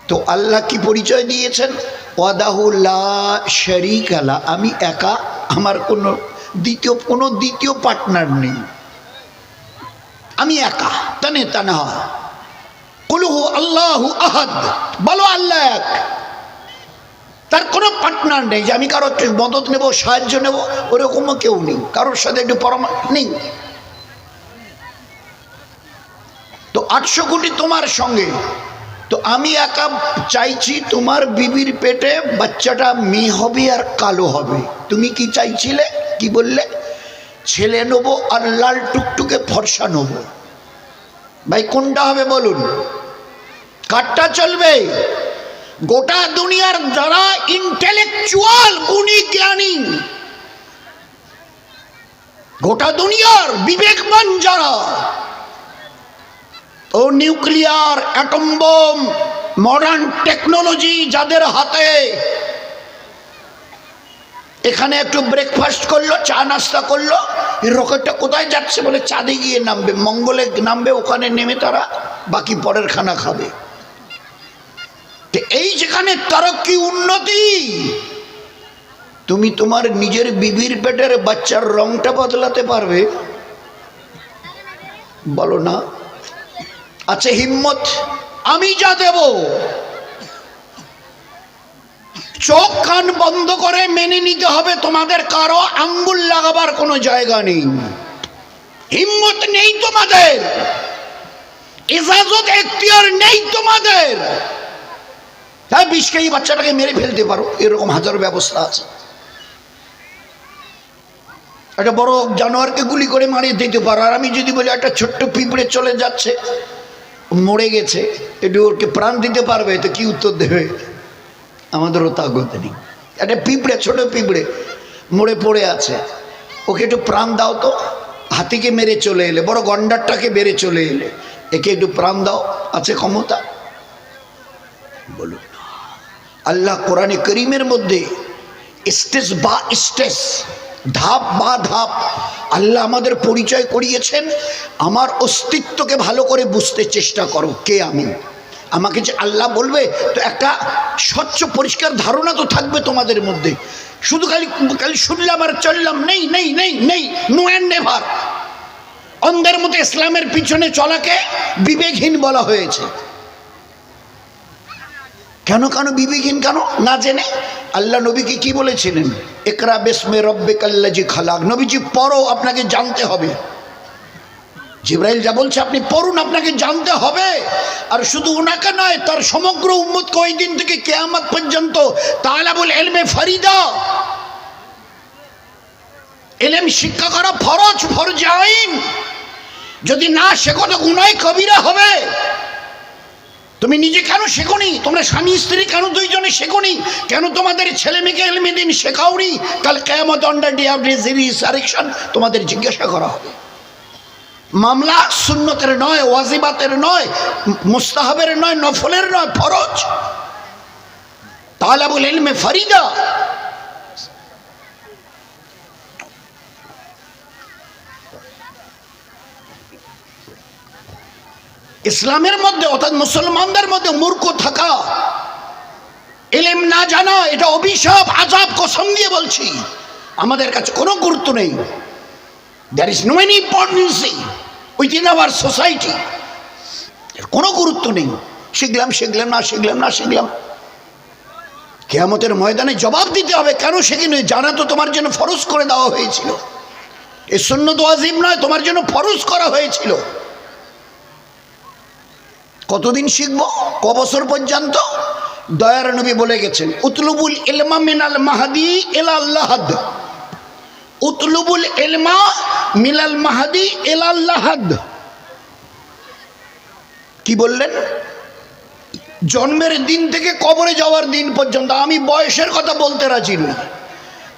তো আল্লাহ কি পরিচয় দিয়েছেন? ওয়াদাহু লা শারীকা লা, আমি একা, আমার কোনো দ্বিতীয় পার্টনার নেই, আমি একা। তানে তানহা কুল হু আল্লাহু আহাদ, বলো আল্লাহ এক, তার কোনো পার্টনার নেই যে আমি কারো মদত নেব, সাহায্য নেব, ওরকমও কেউ নেই, কারোর সাথে একটু পরামর্শ নেই। তো 800 কোটি তোমার সঙ্গে, তো আমি একা চাইছি তোমার বিবির পেটে বাচ্চাটা মেয়ে হবে আর কালো হবে। তুমি কি চাইছিলে? কি বললে? ছেলে নেবো আর লাল টুকটুকে ফর্সা নেবো। ভাই কোনটা হবে বলুন? কারটা চলবে? গোটা দুনিয়ার যারা ইন্টেলেকচুয়াল গুণী জ্ঞানী, গোটা দুনিয়ার বিবেকবান যারা, ও nuclear, atom bomb, modern technology যাদের হাতে, এখানে একটু ব্রেকফাস্ট করলো, চা নাস্তা করলো, এই রকেটটা কোথায় যাচ্ছে? বলে চাঁদে গিয়ে নামবে, মঙ্গলে নামবে, ওখানে নেমে তারা বাকি পরের খানা খাবে। এই যেখানে তরক্কি উন্নতি, তুমি তোমার নিজের বিবির পেটের বাচ্চার রংটা বদলাতে পারবে? বলো না। আছে হিম্মত? আমি যা দেব, চোখ কান বন্ধ করে মেনে নিতে হবে। তোমাদের কারো আঙ্গুল লাগাবার কোনো জায়গা নেই, হিম্মত নেই তোমাদের, ইজাজত এখতিয়ার নেই তোমাদের। তাই বিষকে এই বাচ্চাটাকে মেরে ফেলতে পারো, এরকম হাজারো ব্যবস্থা আছে। একটা বড় জানোয়ারকে গুলি করে মারিয়ে দিতে পারো। আর আমি যদি বলি একটা ছোট্ট পিঁপড়ে চলে যাচ্ছে, মরে গেছে, একটু ওকে প্রাণ দিতে পারবে? তো কি উত্তর দেবে? আমাদেরও তাগত নেই। একটা পিঁপড়ে, ছোট পিঁপড়ে মরে পড়ে আছে, ওকে একটু প্রাণ দাও তো। হাতিকে মেরে চলে এলে, বড় গন্ডারটাকে মেরে চলে এলে, একে একটু প্রাণ দাও, আছে ক্ষমতা? বলুন। আল্লাহ কোরআনে করিমের মধ্যে স্টেজ বা স্টেজ, ধাপ বা ধাপ আল্লাহ আমাদের পরিচয় করিয়েছেন। আমার অস্তিত্বকে ভালো করে বুঝতে চেষ্টা করো, কে আমি। আমাকে যে আল্লাহ বলবে, তো একটা স্বচ্ছ পরিষ্কার ধারণা তো থাকবে তোমাদের মধ্যে। শুধু খালি শুনলাম আর চললাম, নেই নেই নেই নেই, নো অ্যান্ড নেভার। অন্ধের মতো ইসলামের পিছনে চলাকে বিবেকহীন বলা হয়েছে। কেন বিবেকহীন কেন? না জেনে। আল্লাহ নবীকে কি বলেছিলেন? ইকরা বিসমে রব্বিকাল্লাযী খালাক। নবীজি পড়ো, আপনাকে জানতে হবে। জিবরাইল যা বলছে আপনি পড়ুন, আপনাকে জানতে হবে। আর শুধু ওনাকে নয়, তার সমগ্র উম্মতকে ওই দিন থেকে কিয়ামত পর্যন্ত তালাবুল ইলমে ফরিদা, ইলম শিক্ষা করা ফরজ আইন। যদি না শেখো তো গুনাহ কবিরা হবে। তুমি নিজে কেন শেখোনি? তোমরা স্বামী স্ত্রী কেন দুইজনে শেখোনি? কেন তোমাদের ছেলে মেয়েকে ইলমে দিন শেখাওনি? কাল কিয়ামত on the day of resurrection তোমাদের জিজ্ঞাসা করা হবে। মামলা সুন্নতের নয়, ওয়াজিবাতের নয়, মুস্তাহাবের নয়, নফলের নয়, ফরজ। তালাবুল ইলমে ফরিদা। ইসলামের মধ্যে অর্থাৎ মুসলমানদের মধ্যে মূর্খ থাকা, ইলম না জানা, এটা অভিশাপ, আযাব, কসম দিয়ে বলছি। আমাদের কাছে কোনো গুরুত্ব নেই। There is no any importance within our society. কোনো গুরুত্ব নেই। শিখলাম না শিখলাম। কিয়ামতের ময়দানে জবাব দিতে হবে, কেন শিখিনি? জানা তো তোমার জন্য ফরজ করে দেওয়া হয়েছিল। এই সুন্নত ওয়াজিব নয়, তোমার জন্য ফরজ করা হয়েছিল। কতদিন শিখবো? ক বছর পর্যন্ত? দয়ার নবী বলে গেছেন, উতলুবুল ইলমা মিনাল মাহদি ইলাল লাহাদ। উতলুবুল ইলমা মিনাল মাহদি ইলাল লাহাদ। কি বললেন? জন্মের দিন থেকে কবরে যাওয়ার দিন পর্যন্ত। আমি বয়সের কথা বলতে রাজি নই।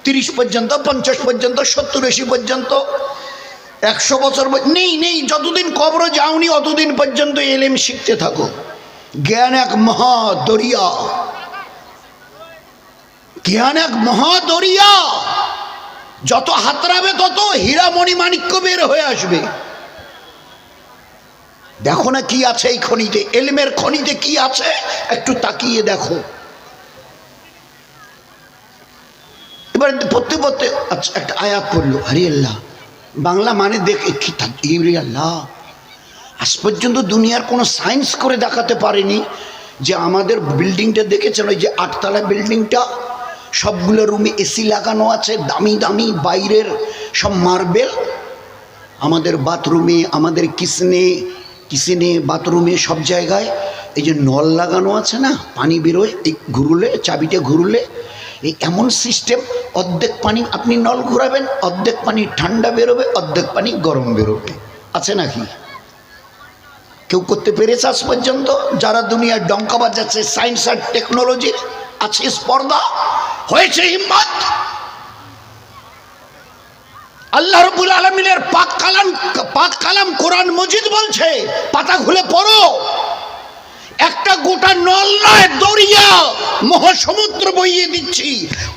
30 পর্যন্ত, 50 পর্যন্ত, 70-80 পর্যন্ত, 100 বছর নেই। যতদিন কবরে যাওনি অতদিন পর্যন্ত ইলম শিখতে থাকো। জ্ঞান এক মহা দরিয়া, জ্ঞান এক মহা দরিয়া। যত হাতড়াবে তত হীরা মণি মাণিক্য বের হয়ে আসবে। দেখো না কি আছে এই খনিতে, ইলমের খনিতে কি আছে, একটু তাকিয়ে দেখো। এবার পড়তে পড়তে আচ্ছা একটা আয়াত পড়লো, আরে আল্লাহ, বাংলা মানে দেখে কি আল্লাহ, আজ পর্যন্ত দুনিয়ার কোনো সায়েন্স করে দেখাতে পারেনি যে আমাদের বিল্ডিংটা দেখেছেন, ওই যে 8তলা বিল্ডিংটা, সবগুলো রুমে এসি লাগানো আছে, দামি দামি বাইরের সব মার্বেল। আমাদের বাথরুমে, আমাদের কিচেনে বাথরুমে সব জায়গায় এই যে নল লাগানো আছে না, পানি বেরোয়, এই ঘুরলে, চাবিটা ঘুরলে এই এমন সিস্টেম, অর্ধেক পানি আপনি নল ঘুরাবেন, অর্ধেক পানি ঠান্ডা বেরোবে, অর্ধেক পানি গরম বেরোবে। আছে নাকি? কেউ করতে পেরেছে আজ পর্যন্ত? যারা দুনিয়ার ডঙ্কা বাজাচ্ছে সায়েন্স আর টেকনোলজির, আছে স্পর্ধা, হয়েছে হিম্মত। আল্লাহ রাব্বুল আলামিনের পাক কালাম কোরআন মজিদ বলছে, পাতা খুলে পড়ো, একটা গোটা নল নয়, দরিয়া, মহাসমুদ্র বইয়ে দিচ্ছি।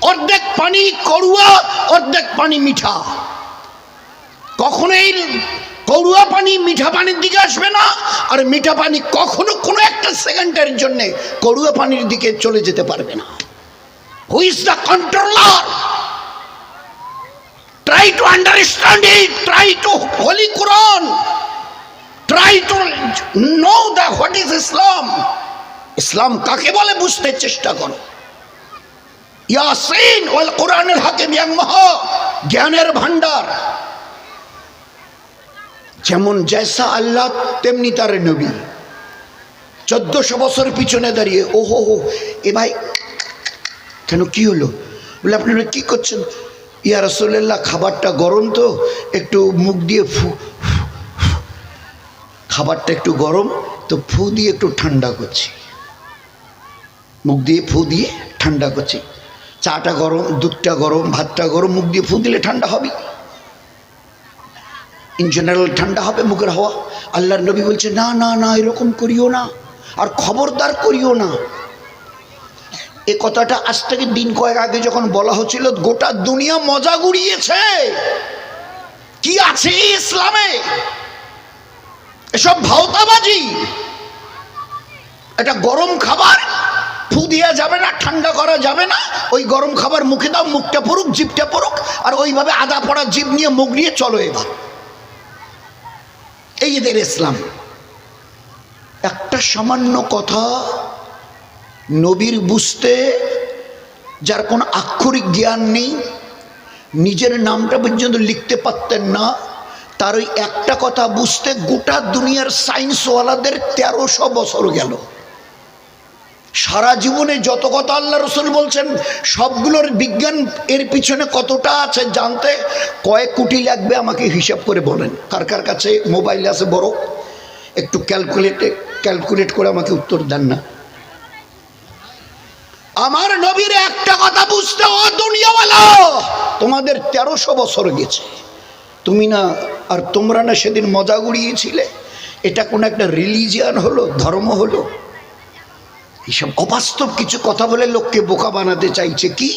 অর্ধেক পানি করুয়া, অর্ধেক পানি মিঠা। কখনোই করুয়া পানি মিঠা পানির দিকে আসবে না, আর মিঠা পানি কখনো কোনো একটা সেকেন্ডের জন্য করুয়া পানির দিকে চলে যেতে পারবে না। Who is the controller? Try to understand it. Try to Holy Quran. Try to know that what is Islam. Islam কাকে বলে বুঝতে চেষ্টা করো। ইয়াসিন ওয়াল কোরআনুল হাকিম, মহা জ্ঞানের ভান্ডার। যেমন জয়সা আল্লাহ তেমনি তার নবী। 1400 বছর পিছনে দাঁড়িয়ে, ওহো এ ভাই কেন, কি হলো? বলে আপনারা কি করছেন? ইয়া রাসূলুল্লাহ, খাবারটা গরম তো, একটু মুখ দিয়ে খাবারটা একটু গরম তো ফু দিয়ে একটু ঠান্ডা করছি, মুখ দিয়ে ফু দিয়ে ঠান্ডা করছি। চাটা গরম, দুধটা গরম, ভাতটা গরম, মুখ দিয়ে ফু দিলে ঠান্ডা হবে, ইন জেনারেল ঠান্ডা হবে মুখের হাওয়া। আল্লাহর নবী বলছে না না না, এরকম করিও না, আর খবরদার করিও না। এ কথাটা আজ থেকে দিন কয়েক আগে যখন বলা হচ্ছিল, গোটা দুনিয়া মজা গুড়িয়েছে। কি আছে ইসলামে? এসব ভাওতাবাজি। এটা গরম খাবার ফু দেওয়া যাবে না, ঠান্ডা করা যাবে না। ওই গরম খাবার মুখে দাও, মুখটা পড়ুক, জিভটা পড়ুক, আর ওইভাবে আদা পড়া জিভ নিয়ে মুখ নিয়ে চলো এবার। এই এদের ইসলাম। একটা সামান্য কথা নবীর বুঝতে, যার কোনো আক্ষরিক জ্ঞান নেই, নিজের নামটা পর্যন্ত লিখতে পারতেন না, তার ওই একটা কথা বুঝতে গোটা দুনিয়ার সায়েন্সওয়ালাদের 1300 বছর গেল। সারা জীবনে যত কথা আল্লাহ রসুল বলছেন সবগুলোর বিজ্ঞান এর পিছনে কতটা আছে জানতে কয়েক কোটি লাগবে। আমাকে হিসাব করে বলেন, কার কার কাছে মোবাইল আছে বড়, একটু ক্যালকুলেট করে আমাকে উত্তর দেন না। আমার নবীর একটা কথা বুঝতে, ও দুনিয়াওয়ালা, তোমাদের 1300 বছর গেছে, তুমি না আর তোমরা না সেদিন মজা উড়িয়েছিলে, এটা কোন একটা রিলিজিয়ান হলো, ধর্ম হলো? এইসব অবাস্তব কিছু কথা বলে লোককে বোকা বানাতে চাইছে। কি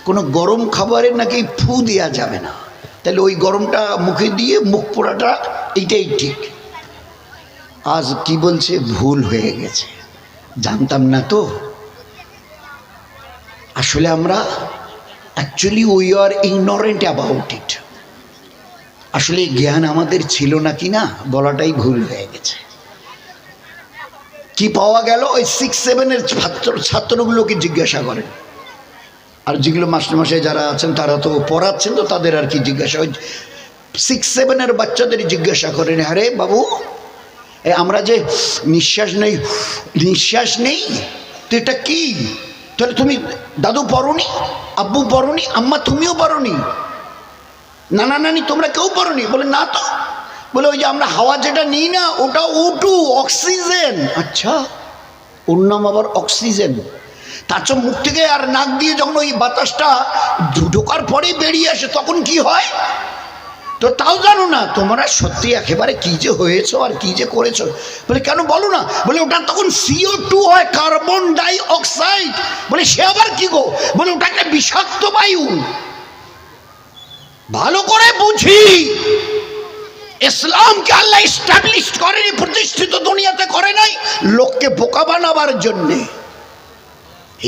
কোনো গরম খাবারের নাকি ফু দেওয়া যাবে না, তাহলে ওই গরমটা মুখে দিয়ে মুখ পোড়াটা এইটাই ঠিক। আজ কি বলছে, ভুল হয়ে গেছে, জানতাম না তো। আসলে আমরা actually we are ignorant about it. আসলে জ্ঞান আমাদের ছিল না কিনা বলাটাই ভুল হয়ে গেছে। কি পাওয়া গেল, ওই 6-7-এর ছাত্রগুলোকে জিজ্ঞাসা করেন, আর যেগুলো মাস্টারমশাই যারা আছেন তারা তো পড়াচ্ছেন, তো তাদের আর কি জিজ্ঞাসা, ওই 6-7-এর বাচ্চাদের জিজ্ঞাসা করেন, আরে বাবু আমরা যে নিঃশ্বাস নেই তো এটা কি? তাহলে তুমি দাদু পড়োনি, আব্বু পড়োনি, আম্মা তুমিও পড়োনি, নানা নানি তোমরা কেউ পড়োনি? বলে না তো। বলে ওই যে আমরা হাওয়া যেটা নিই না, ওটা O2, অক্সিজেন। আচ্ছা, ওর নাম আবার অক্সিজেন। তার চোখ মুখ থেকে আর নাক দিয়ে যখন ওই বাতাসটা ঢোকার পরেই বেরিয়ে আসে, তখন কি হয়? তো তাও জানো না তোমরা? সত্যি একেবারে কি যে হয়েছ আর কি যে করেছো। বলে কেন বলো না? বলে ওটা তখন CO2 হয়, কার্বন ডাই অক্সাইড। বলে সে আবার কি গো? বলে ওটা একটা বিষাক্ত বায়ু। ভালো করে বুঝি, ইসলামকে আল্লাহ এস্টাবলিশ করেনি, প্রতিষ্ঠিত দুনিয়াতে করে নাই লোককে বোকা বানাবার জন্যে।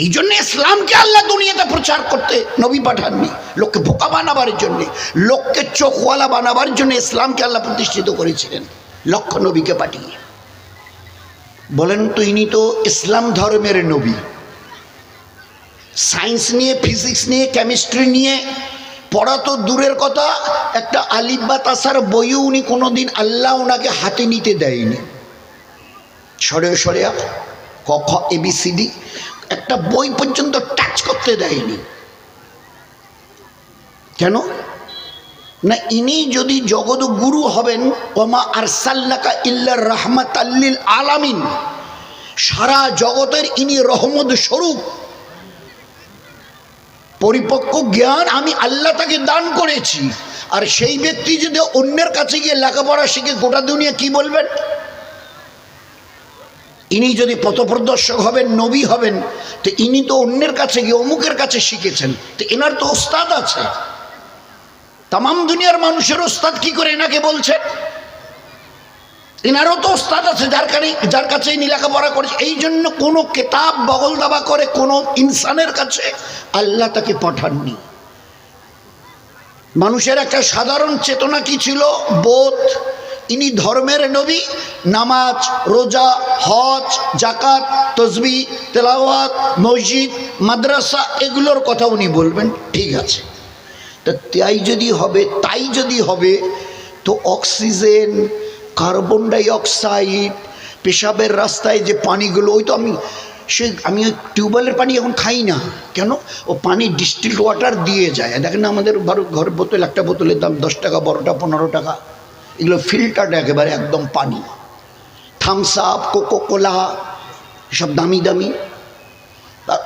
এই জন্য ইসলামকে আল্লাহ দুনিয়াতে প্রচার করতে নবী পাঠাননি, লোককে বোকা বানাবার জন্যে, লোককে চোখওয়ালা বানাবার জন্য ইসলামকে আল্লাহ প্রতিষ্ঠিত করেছিলেন লক্ষ নবীকে পাঠিয়ে। বলেন তো, ইনি তো ইসলাম ধর্মের নবী। সায়েন্স নিয়ে, ফিজিক্স নিয়ে, কেমিস্ট্রি নিয়ে পড়া তো দূরের কথা, একটা আলিফ বা তাসার বইও উনি কোনোদিন আল্লাহ ওনাকে হাতে নিতে দেয়নি। সরে সরে ক খ ABCD একটা বই পর্যন্ত টাচ করতে দেয়নি। কেন না? ইনি যদি জগৎ গুরু হবেন, ওমা আরসালনাকা ইল্লা রাহমাতাল লিল আলামিন, সারা জগতের ইনি রহমত স্বরূপ। পরিপক্ক জ্ঞান আমি আল্লাহ তাকে দান করেছি, আর সেই ব্যক্তি যদি অন্যের কাছে গিয়ে লেখাপড়া শিখে গোটা দুনিয়া কি বলবেন? ইনি যদি পথপ্রদর্শক হবেন, নবী হবেন, তো ইনি তো অন্যের কাছে গিয়ে অমুকের কাছে শিখেছেন, তো এনার তো ওস্তাদ আছে। তামাম দুনিয়ার মানুষের ওস্তাদ কি করে এনাকে বলছেন? এনারও তো ওস্তাদ আছে, যার কাছে ইনি লেখাপড়া করেছে। এই জন্য কোনো কেতাব বগল দাবা করে কোনো ইনসানের কাছে আল্লাহ তাকে পাঠাননি। মানুষের একটা সাধারণ চেতনা কি ছিল? বোধ। ইনি ধর্মের নবী, নামাজ, রোজা, হজ, জাকাত, তসবিহ, তেলাওয়াত, মসজিদ, মাদ্রাসা এগুলোর কথা উনি বলবেন, ঠিক আছে। তা তাই যদি হবে তো অক্সিজেন, কার্বন ডাই অক্সাইড, পেশাবের রাস্তায় যে পানিগুলো, ওই তো আমি ওই টিউবওয়েলের পানি এখন খাই না। কেন? ও পানি ডিস্টিলড ওয়াটার দিয়ে যায়। দেখেন না আমাদের ঘরের বোতল, একটা বোতলের দাম 10 টাকা, বড়টা 15 টাকা। এগুলো ফিল্টারড একেবারে একদম পানি। থামস আপ, কোকোকোলা সব দামি দামি,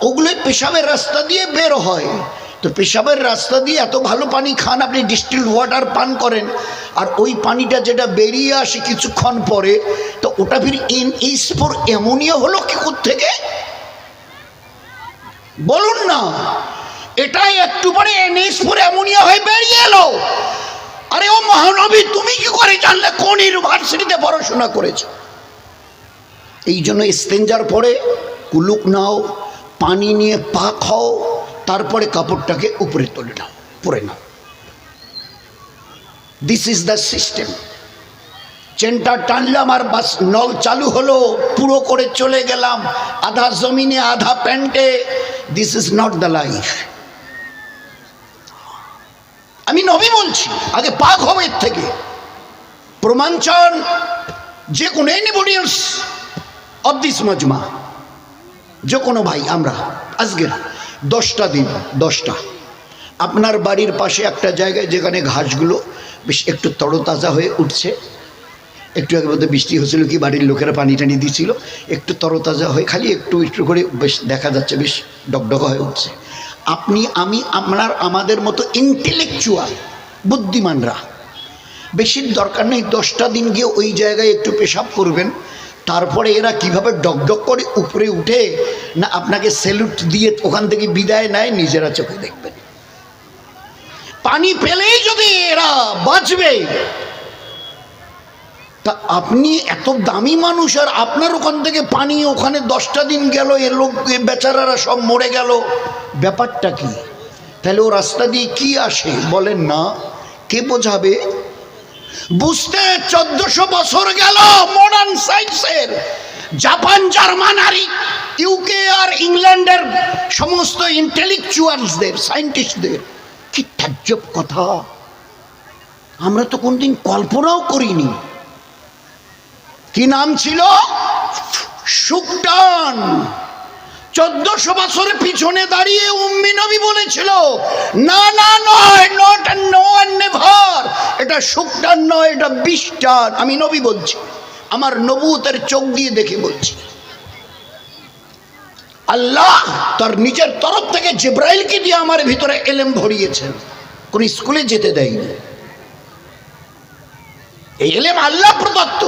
ওগুলোই পেশাবের রাস্তা দিয়ে বের হয়। তো পেশাবের রাস্তা দিয়ে এত ভালো পানি খান আপনি, ডিস্টিলড ওয়াটার পান করেন, আর ওই পানিটা যেটা বেরিয়ে আসে কিছুক্ষণ পরে, তো ওটা ফির NH4 অ্যামোনিয়া হলো কি থেকে? বলুন না, এটাই একটু পরে NH4 অ্যামোনিয়া হয়ে বেরিয়ে এলো। আরে ও মহানবী, তুমি কি করে জানলে? কোন ইউনিভার্সিটিতে পড়াশোনা করেছো? এই জন্য ইস্তেঞ্জার পরে কুলুক নাও, পানি নিয়ে পা খাও, তারপরে কাপড়টাকে উপরে তুলে নাও, পরে নাও। This is the system. চেনটা টানলাম আর বাস, নল চালু হলো, পুরো করে চলে গেলাম, আধা জমিনে আধা প্যান্টে। This is not the life. আমি নবী বলছি, আগে পাক হও এর থেকে। প্রমাণ চান যে কোনো এনিবডি এলস অফ দিস মজমা, যে কোনো ভাই, আমরা আজকের 10টা দিন, 10টা আপনার বাড়ির পাশে একটা জায়গায় যেখানে ঘাসগুলো বেশ একটু তরতাজা হয়ে উঠছে, একটু আগে মধ্যে বৃষ্টি হয়েছিল কি বাড়ির লোকেরা পানি টানি দিয়েছিল, একটু তরতাজা হয়ে খালি একটু একটু করে বেশ দেখা যাচ্ছে, বেশ ডকডকা হয়ে উঠছে। আপনি আমি আমাদের মতো ইন্টেলেকচুয়াল বুদ্ধিমানরা বেশির দরকার নেই, 10টা দিন গিয়ে ওই জায়গায় একটু পেশাব করবেন, তারপরে এরা কিভাবে ডকডক করে উপরে উঠে না আপনাকে স্যালুট দিয়ে ওখান থেকে বিদায় নেয়, নিজেরা চোখে দেখবেন। পানি পেলেই যদি এরা বাঁচবে, তা আপনি এত দামি মানুষ আর আপনার ওখান থেকে পানি, ওখানে 10টা দিন গেল, এ লোক বেচারারা সব মরে গেল, ব্যাপারটা কি? তাহলে ও রাস্তা দিয়ে কি আসে বলেন না? কে বোঝাবে? বুঝতে 1400 বছর গেল মডার্ন সায়েন্সের। জাপান, জার্মান আর ইউকে আর ইংল্যান্ডের সমস্ত ইন্টেলেকচুয়ালসদের, সায়েন্টিস্টদের, কি তাজ্জব কথা! আমরা তো কোনদিন কল্পনাও করিনি। কি নাম ছিল? সুকটান। 1400 বছরের পিছনে দাঁড়িয়ে উম্মি নবী বলেছিল, না না নয়, নট নো এন্ড নেভার, এটা সুকটান নয়, এটা 20 টান। আমি নবী বলছি, আমার নবুয়তের চোখ দিয়ে দেখে বলছি। আল্লাহ তার নিজের তরফ থেকে জিব্রাইলকে দিয়ে আমার ভিতরে এলেম ভরিয়েছেন, কোন স্কুলে যেতে দেয়নি। এই এলেম আল্লাহ প্রদত্ত।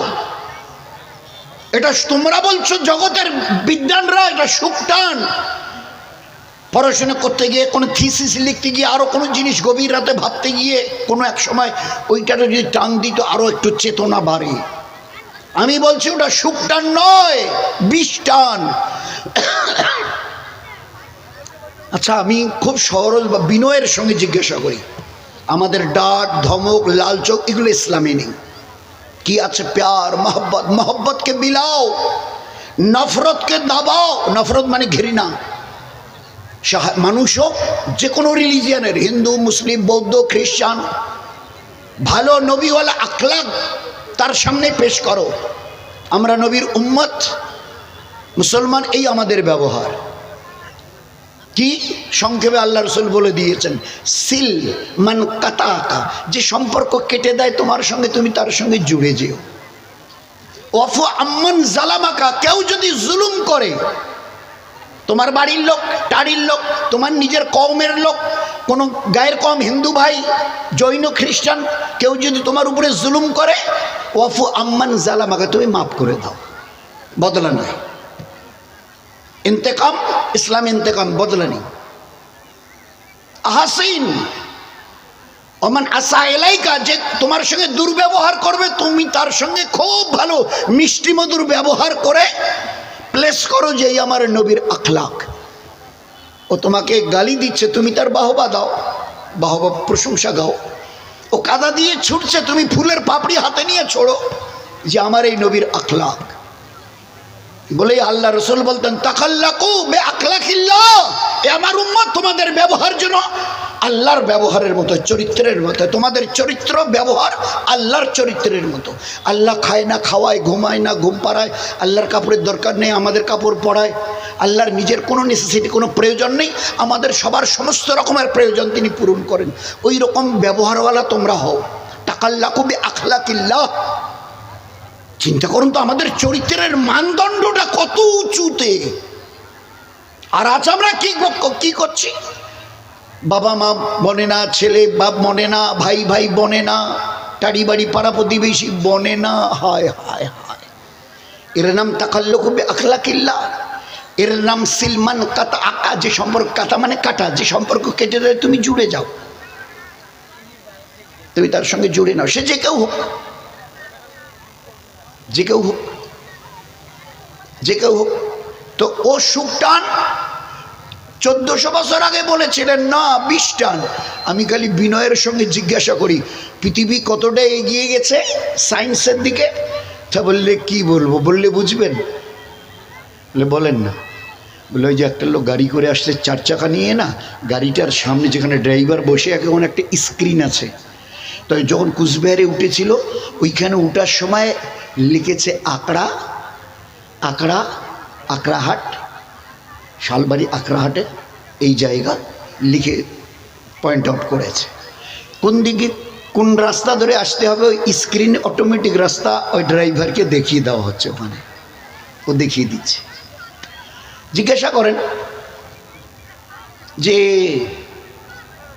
এটা তোমরা বলছো জগতের বিদ্বানরা এটা সুকটান। পড়াশোনা করতে গিয়ে, কোনো থিসিস লিখতে গিয়ে, আরো কোনো জিনিস গভীর রাতে ভাবতে গিয়ে কোনো এক সময় ওইটাতে যদি টান দিত আরো একটু চেতনা বাড়ে। আমি বলছি ওটা সুকটান নয়, 20 টান। আচ্ছা, আমি খুব সরল বা বিনয়ের সঙ্গে জিজ্ঞাসা করি, আমাদের ডাট, ধমক, লাল চোখ এগুলো ইসলামে নেই। কি আছে? প্যার, মোহব্বত। মোহব্বতকে বিলাও, নফরতকে দাবাও। নফরত মানে ঘৃণা। মানুষ হোক যে কোনো রিলিজিয়ানের, হিন্দু, মুসলিম, বৌদ্ধ, খ্রিস্টান, ভালো নবীওয়ালা আখলাক তার সামনে পেশ করো। আমরা নবীর উম্মত, মুসলমান, এই আমাদের ব্যবহার। কি সংক্ষেপে আল্লাহ রসুল বলে দিয়েছেন, সিল মান কাতাকা, যে সম্পর্ক কেটে দেয় তোমার সঙ্গে, তুমি তার সঙ্গে জুড়ে যেও। ওয়াফু আম্মান জালামাকা, কেউ যদি জুলুম করে, তোমার বাড়ির লোক, টাড়ির লোক, তোমার নিজের কওমের লোক, কোনো গায়ের কম, হিন্দু ভাই, জৈন, খ্রিস্টান, কেউ যদি তোমার উপরে জুলুম করে, ওয়াফু আম্মান জালামাকা, তুমি মাফ করে দাও, বদলা নয়। ইন্তেকাম, ইসলাম ইন্তেকাম, বদলা নেই। আহসিন ওমান আসা এলাইকা, যে তোমার সঙ্গে দুর্ব্যবহার করবে, তুমি তার সঙ্গে খুব ভালো মিষ্টি মধুর ব্যবহার করে প্লেস করো যে এই আমার নবীর আখলাক। ও তোমাকে গালি দিচ্ছে, তুমি তার বাহবা দাও, বাহবা প্রশংসা গাও। ও কাদা দিয়ে ছুটছে, তুমি ফুলের পাপড়ি হাতে নিয়ে ছোড়ো যে আমার এই নবীর আখলাক। বলেই আল্লাহ রসুল বলতেন, তাকাল্লাকু বে আখলাকিল্লাহ, এ আমার উম্মত তোমাদের ব্যবহার যেন আল্লাহর ব্যবহারের মতো, চরিত্রের মতো। তোমাদের চরিত্র ব্যবহার আল্লাহর চরিত্রের মতো। আল্লাহ খায় না খাওয়ায়, ঘুমায় না ঘুম পাড়ায়, আল্লাহর কাপড়ের দরকার নেই, আমাদের কাপড় পরায়। আল্লাহর নিজের কোনো নেসেসিটি, কোনো প্রয়োজন নেই, আমাদের সবার সমস্ত রকমের প্রয়োজন তিনি পূরণ করেন। ওই রকম ব্যবহারওয়ালা তোমরা হও। তাকাল্লাকু বে আখলাকিল্লাহ। চিন্তা করুন তো আমাদের চরিত্রের মানদণ্ডটা কত উঁচুতে। আর আজ আমরা কি করছি? বাবা মা বনে না, ছেলে বাপ বনে না, ভাই ভাই বনে না, টাড়ি বাড়ি পাড়া প্রতিবেশী বনে না। হায় হায় হায়, এর নাম তাকাল্লুকু বে আখলাকিল্লাহ, এর নাম সিলমান কাতা আকা, যে সম্পর্ক, কাতা মানে কাটা, যে সম্পর্ক কেটে দেয় তুমি জুড়ে যাও, তুমি তার সঙ্গে জুড়ে নাও, সে যে কেউ হোক, যে কেউ হোক, যে কেউ হোক। তো ও সুকটান 1400 বছর আগে বলেছিলেন না 20 টান। আমি খালি বিনয়ের সঙ্গে জিজ্ঞাসা করি, পৃথিবী কতটা এগিয়ে গেছে সায়েন্সের দিকে? তা বললে কি বলবো, বললে বুঝবেন? বলে বলেন না। বলে ওই যে একটা লোক গাড়ি করে আসছে 4 চাকা নিয়ে, না গাড়িটার সামনে যেখানে ড্রাইভার বসে এখন একটা স্ক্রিন আছে, তো যখন কুচবিহারে উঠেছিল ওইখানে উঠার সময় লিখেছে আকড়া, আকড়া, আকড়াহাট, শালবাড়ি আকড়াহাটে এই জায়গা লিখে পয়েন্ট আউট করেছে। কোন দিকে কোন রাস্তা ধরে আসতে হবে ওই স্ক্রিন অটোমেটিক রাস্তা ওই ড্রাইভারকে দেখিয়ে দেওয়া হচ্ছে, ওখানে ও দেখিয়ে দিচ্ছে। জিজ্ঞাসা করেন যে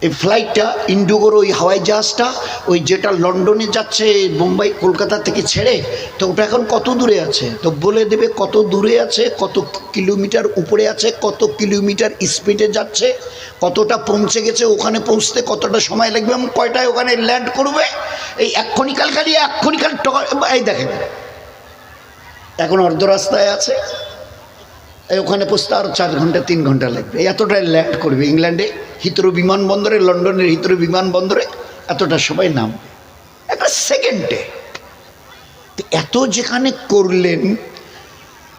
এই ফ্লাইটটা ইন্ডিগোর ওই হাওয়াই জাহাজটা ওই যেটা লন্ডনে যাচ্ছে মুম্বাই কলকাতা থেকে ছেড়ে, তো ওটা এখন কত দূরে আছে? তো বলে দেবে কত দূরে আছে, কত কিলোমিটার উপরে আছে, কত কিলোমিটার স্পিডে যাচ্ছে, কতটা পৌঁছে গেছে, ওখানে পৌঁছতে কতটা সময় লাগবে এবং কয়টায় ওখানে ল্যান্ড করবে। এই এক্ষণিকাল খালি এক্ষণিকাল এই দেখেন এখন অর্ধ রাস্তায় আছে, এই ওখানে পৌঁছতে আরও 4 ঘন্টা 3 ঘন্টা লাগবে, এতটাই ল্যান্ড করবে ইংল্যান্ডে হিথ্রো বিমানবন্দরে, লন্ডনের হিথ্রো বিমানবন্দরে এতটা সময় নামবে একটা সেকেন্ডে। এত যেখানে করলেন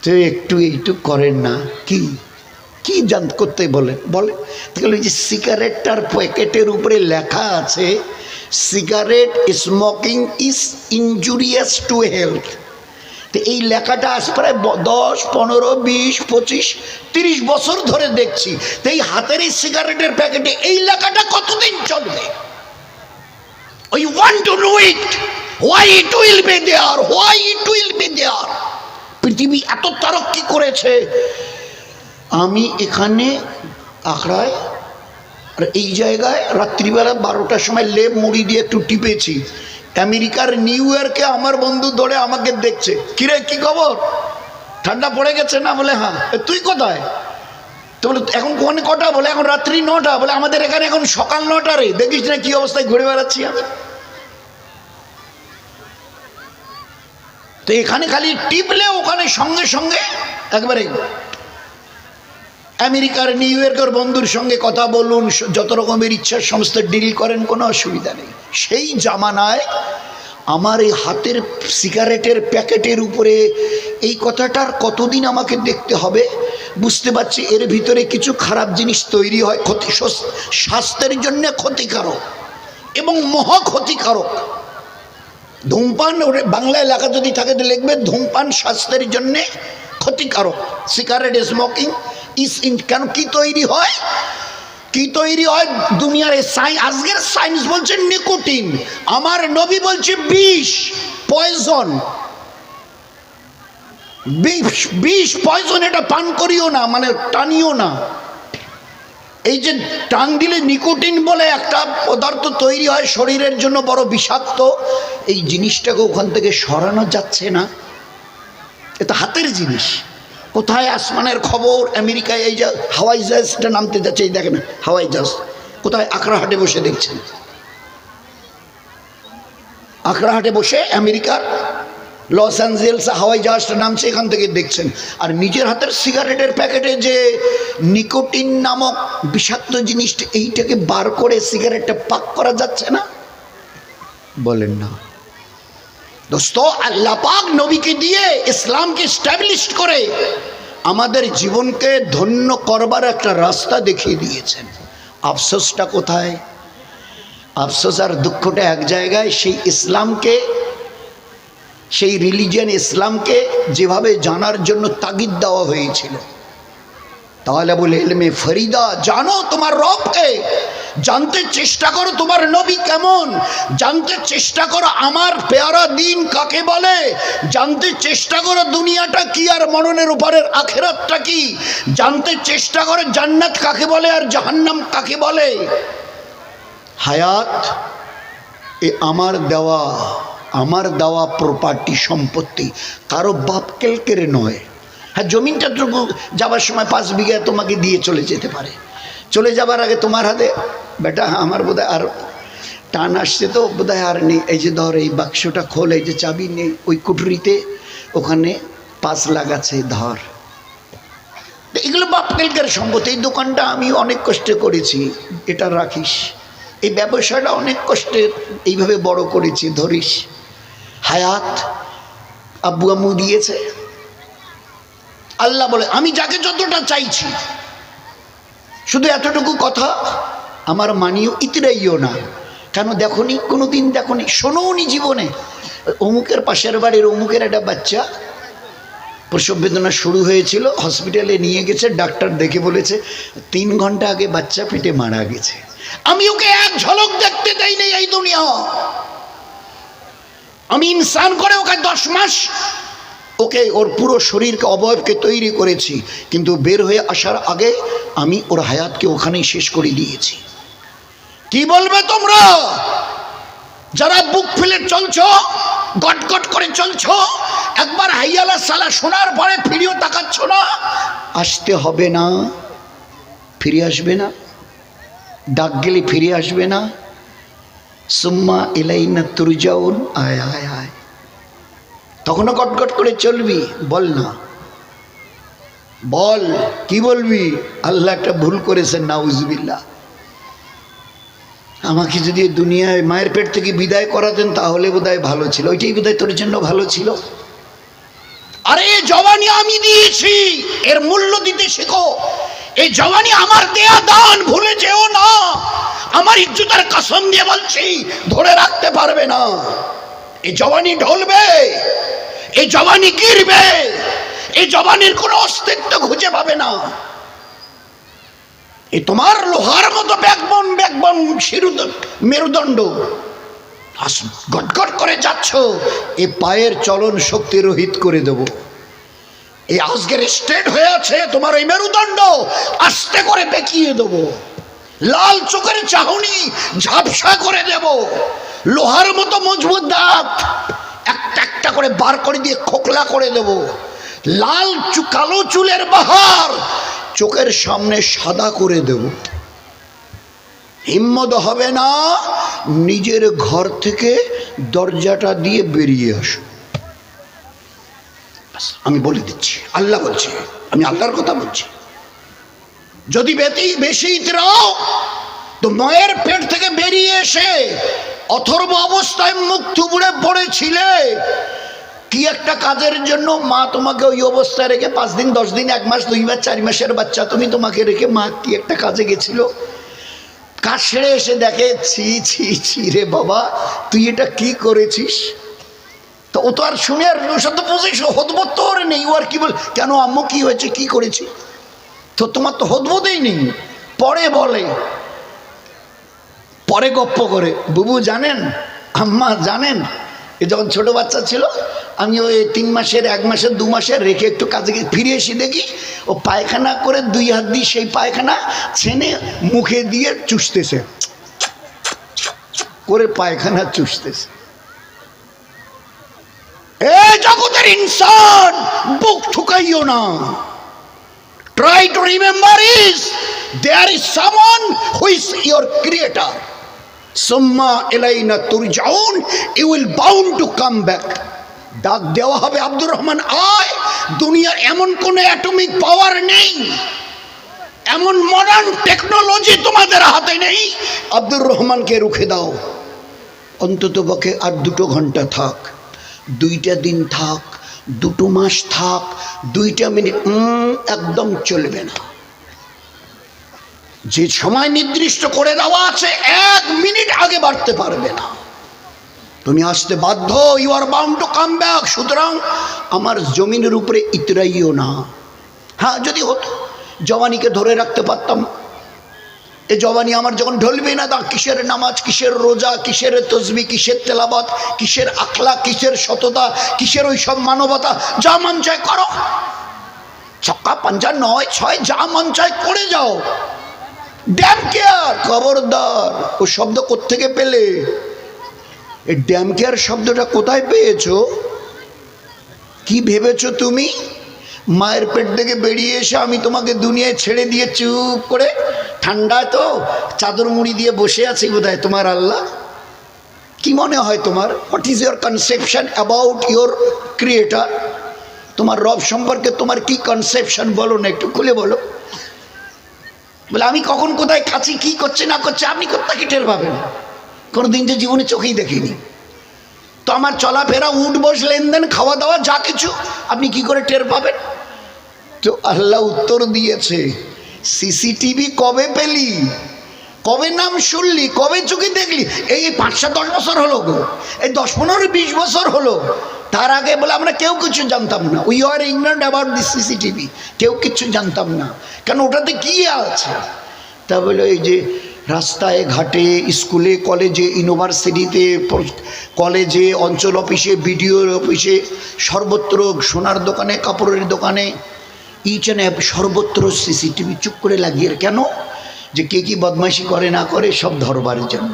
তো একটু এইটু করেন না, কি কি করতে বলেন বলে? তাহলে ওই যে সিগারেটটার প্যাকেটের উপরে লেখা আছে cigarette smoking is injurious to health. তো এই লেখাটা আজ প্রায় 10, 15, 20, 25, 30 বছর ধরে দেখছি। তো এই হাতের এই সিগারেটের প্যাকেটে এই লেখাটা কতদিন চলবে? I want to know it. Why it will be there? Why it will be there? পৃথিবী এত তারক্কি করেছে। আমি এখানে আখড়ায় আর এই জায়গায় রাত্রিবেলা 12টার সময় লেপ মুড়ি দিয়ে একটু টিপেছি। আমেরিকার নিউ ইয়র্কে আমার বন্ধু ধরে আমাকে দেখছে, কিরে কি খবর, ঠান্ডা পড়ে গেছে না? বলে হ্যাঁ। তুই কোথায়? তো বলে এখন কোনে কটা? বলে এখন রাত্রি 9টা। বলে আমাদের এখানে এখন সকাল 9টা রে, দেখিস না কি অবস্থায় ঘুরে বেড়াচ্ছি আমি। তো এখানে খালি টিপলে ওখানে সঙ্গে সঙ্গে একবারে আমেরিকার নিউ ইয়র্কের বন্ধুর সঙ্গে কথা বলুন, যত রকমের ইচ্ছার সমস্ত ডিল করেন, কোনো অসুবিধা নেই। সেই জামানায় আমার এই হাতের সিগারেটের প্যাকেটের উপরে এই কথাটার কতদিন আমাকে দেখতে হবে? বুঝতে পারছি এর ভিতরে কিছু খারাপ জিনিস তৈরি হয়, স্বাস্থ্যের জন্য ক্ষতিকারক এবং মহা ক্ষতিকারক। ধূমপান, বাংলায় লেখা যদি থাকে তো লিখবে ধূমপান স্বাস্থ্যের জন্য ক্ষতিকারক। সিগারেট স্মোকিং ইজ ইন, কেন কি তৈরি হয়? কি তৈরি হয় দুনিয়ার আজকের সায়েন্স বলছে নিকোটিন, আমার নবী বলছে বিষ, পয়জন। বিষ পয়জন, এটা পান করিও না, মানে টানিও না। এই যে টান দিলে নিকোটিন বলে একটা পদার্থ তৈরি হয় শরীরের জন্য বড় বিষাক্ত, এই জিনিসটাকে ওখান থেকে সরানো যাচ্ছে না। এটা হাতের জিনিস। কোথায় আসমানের খবর? আমেরিকায় এই যে হাওয়াই জাহাজটা নামতে যাচ্ছে, এই দেখেন হাওয়াই জাহাজ কোথায়? আকরাহাটে বসে দেখছেন, আকরাহাটে বসে আমেরিকার লস অ্যাঞ্জেলস হাওয়াই জাহাজটা নামছে, এখান থেকে দেখছেন। আর নিজের হাতের সিগারেটের প্যাকেটে যে নিকোটিন নামক বিষাক্ত জিনিসটা, এইটাকে বার করে সিগারেটটা পাক করা যাচ্ছে না? বলেন না দোস্ত, আল্লাহ পাক নবীকে দিয়ে ইসলামকে এস্টাবলিশ করে আমাদের জীবনকে ধন্য করবার একটা রাস্তা দেখিয়ে দিয়েছেন। আফসোসটা কোথায়? আফসোস আর দুঃখটা এক জায়গায়। সেই ইসলামকে, সেই রিলিজিয়ান ইসলামকে যেভাবে জানার জন্য তাগিদ দেওয়া হয়েছিল, তাহলে বলে ইলমে ফরিদা, জানো তোমার রবকে, জানতে চেষ্টা করো তোমার নবী কেমন, জানতে চেষ্টা করো আমার পেয়ারা দিন কাকে বলে, জানতে চেষ্টা করো দুনিয়াটা কি আর মরণের উপরের আখিরাতটা কি, জানতে চেষ্টা করো জান্নাত কাকে বলে আর জাহান্নাম কাকে বলে। হায়াত এ আমার দেওয়া প্রপার্টি, সম্পত্তি, কারো বাপ কেলকেরে নয়। হ্যাঁ, জমিনটা যাবার সময় 5 বিঘা তোমাকে দিয়ে চলে যেতে পারে, চলে যাবার আগে তোমার হাতে, বেটা আমার বোধহয় আর টান আসছে তো বোধহয় আর নেই, এই যে ধর এই বাক্সটা খোল, এই যে চাবি নেই, ওই কুঠুরিতে ওখানে 5 লাখ আছে, ধর। এগুলো বাপ কেলকের সম্পত্তি। এই দোকানটা আমি অনেক কষ্টে করেছি, এটা রাখিস। এই ব্যবসাটা অনেক কষ্টে এইভাবে বড় করেছি, ধরিস। হায়াত আব্বু আম্মু দিয়েছে। আল্লাহ বলে আমি যাকে যতটা চাইছি, শুধু এতটুকু কথা আমার মানিও ইতরাইও না। কেন দেখনি? কোনোদিন দেখনি, শোনোনি জীবনে? অমুকের পাশের বাড়ির অমুকের একটা বাচ্চা প্রসব বেদনা শুরু হয়েছিল, হসপিটালে নিয়ে গেছে, ডাক্তার দেখে বলেছে 3 ঘন্টা আগে বাচ্চা পেটে মারা গেছে। আমি ওকে এক ঝলক দেখতে দেইনি এই দুনিয়া। আমি ইনসান করে ওকে 10 মাস ওকে ওর পুরো শরীরকে অবয়বকে তৈরি করেছি, কিন্তু বের হয়ে আসার আগে আমি ওর হায়াতকে ওখানেই শেষ করে দিয়েছি। কি বলবে তোমরা যারা বুক ফেলে চলছো, গটগট করে চলছো, একবার হাইয়ালা সালা শোনার পরে ফিরেও তাকাচ্ছ না? আসতে হবে না, ফিরে আসবে না, ডাক গেলে ফিরে আসবে না। সুম্মা ইলাইনা তুরজাউন, আয় আয় আয়, তখনও গটগট করে চলবি? বল না, বল কি বলবি? আল্লাহ একটা ভুল করেছেন, নাউজুবিল্লাহ। আমাকে যদি দুনিয়ায় মায়ের পেট থেকে বিদায় করাতেন তাহলে বোধহয় ভালো ছিল, ওইটাই বোধহয় তোর জন্য ভালো ছিল। আরে এই জওয়ানি আমি দিয়েছি, এর মূল্য দিতে শেখো। এই জওয়ানি আমার দেয়া দান, ভুলে যেও না। আমার ইজ্জতের কসম দিয়ে বলছি, ধরে রাখতে পারবে না। এই জওয়ানি ঢলবে, এই জওয়ানি গিরবে, এই জওয়ানির কোনো অস্তিত্ব খুঁজে পাবে না। এই তোমার লোহার মতো ব্যাকবোন মেরুদণ্ড গটগট করে যাচ্ছ, এই পায়ের চলন শক্তি রহিত করে দেব। এই আজকের স্ট্রেট হয়ে আছে তোমার এই মেরুদণ্ড, আস্তে করে বেঁকিয়ে দেব। লাল চোখের চাহনি ঝাপসা করে দেব। লোহার মতো মজবুত দাঁত একটা একটা করে বার করে দিয়ে খোকলা করে দেব। লাল কালো চুলের বাহার চোখের সামনে সাদা করে দেব। হিম্মত হবে না, নিজের ঘর থেকে দরজাটা দিয়ে বেরিয়ে আসো। আমি বলে দিচ্ছি, আল্লাহ বলছে, আমি আল্লাহর কথা বলছি। যদি বেশি ইতরাও তো মায়ের পেট থেকে বেরিয়ে এসে অথর্ব অবস্থায় মুখ থুবড়ে পড়েছিলে কি একটা কাজের জন্য, মা তোমাকে ওই অবস্থায় রেখে 5 দিন 10 দিন 1 মাস 2 মাস 4 মাসের বাচ্চা তুমি, তোমাকে রেখে মা কি একটা কাজে গেছিল, কাজ সেরে এসে দেখে ছি ছি ছি রে বাবা তুই এটা কি করেছিস। তো ও তো আর শুনে আর তো বুঝিস হদবোধ তো ওর নেই। ও আর কি বল, কেন আম্মু কি হয়েছে, কি করেছি? তো তোমার তো হদবোধই নেই। পরে বলে, পরে গপ্প করে, বুবু জানেন, আম্মা জানেন, এ যখন ছোট বাচ্চা ছিল আমি ওই 3 মাসের 1 মাসের 2 মাসের রেখে একটু কাজে ফিরে এসে দেখি ও পায়খানা করে 2 হাত দিয়ে সেই পায়খানা ছেনে মুখে দিয়ে চুষতেছে, করে পায়খানা চুষতেছে। এ জগতের ইনসান, বুক ঠুকাইও না। Try to remember is there is someone who is your creator. Summa ilayna turjaun, you will bound to come back. ডাক দেওয়া হবে, আব্দুর রহমান আয়। দুনিয়ার এমন কোন অ্যাটমিক পাওয়ার নেই, এমন মডার্ন টেকনোলজি তোমাদের হাতে নেই আব্দুর রহমানকে রুখে দাও। অন্তত পক্ষে আর 2 ঘন্টা থাক, 2টা দিন থাক, 2 মাস থাক, 2টা মিনিট একদম চলবে না। যে সময় নির্দিষ্ট করে দেওয়া আছে 1 মিনিট আগে বাড়তে পারবে না, তুমি আসতে বাধ্য। You are bound to come back. সুতরাং আমার জমিনের উপরে ইতরাইও না। হ্যাঁ, যদি হতো জওয়ানিকে ধরে রাখতে পারতাম, এ জওয়ানি আমার যখন ঢলবে না, তা কিসের নামাজ, কিসের রোজা, কিসের তসবিহ, কিসের তেলাওয়াত, কিসের আখলাক, কিসের সততা, কিসের ওই সব মানবতা, যা মন চায় করো, ছক্কা পাঞ্জা 9 6 যা মন চায় করে যাও। ড্যাম কেয়ার, খবরদার। ও শব্দ কোত্থেকে পেলে? এই ড্যাম কেয়ার শব্দটা কোথায় পেয়েছো? কি ভেবেছো তুমি? মায়ের পেট থেকে বেরিয়ে এসে আমি তোমাকে দুনিয়ায় ছেড়ে দিয়ে চুপ করে ঠান্ডায় তো চাদর মুড়ি দিয়ে বসে আছি বোধহয় তোমার আল্লাহ। কি মনে হয় তোমার? What is your conception about your creator? তোমার রব সম্পর্কে তোমার কি কনসেপশন বলো না, একটু খুলে বলো। বলে আমি কখন কোথায় খাচ্ছি, কি করছে না করছে আপনি কোথাকে টের পাবেন? কোনোদিন যে জীবনে চোখেই দেখিনি। তো আমার চলাফেরা, উঠ বস, লেনদেন, খাওয়া দাওয়া যা কিছু আপনি কি করে টের পাবেন? তো আল্লাহ উত্তর দিয়েছে, সিসিটিভি কবে পেলি, কবে নাম শুনলি, কবে চোখে দেখলি? এই 5-10 বছর হলো গো, এই 10-15-20 বছর হলো। তার আগে বলে আমরা কেউ কিছু জানতাম না। We are ignorant about this CCTV. কেউ কিছু জানতাম না, কেন ওটাতে কি আছে। তা বলে এই যে রাস্তায় ঘাটে, স্কুলে, কলেজে, ইউনিভার্সিটিতে, কলেজে, অঞ্চল অফিসে, বিডিওর অফিসে, সর্বত্র, সোনার দোকানে, কাপড়ের দোকানে, ইচ অ্যান্ড সর্বত্র সিসিটিভি চুপ করে লাগিয়ে। কেন? যে কে কি বদমাইশি করে না করে সব ধরবার জন্য।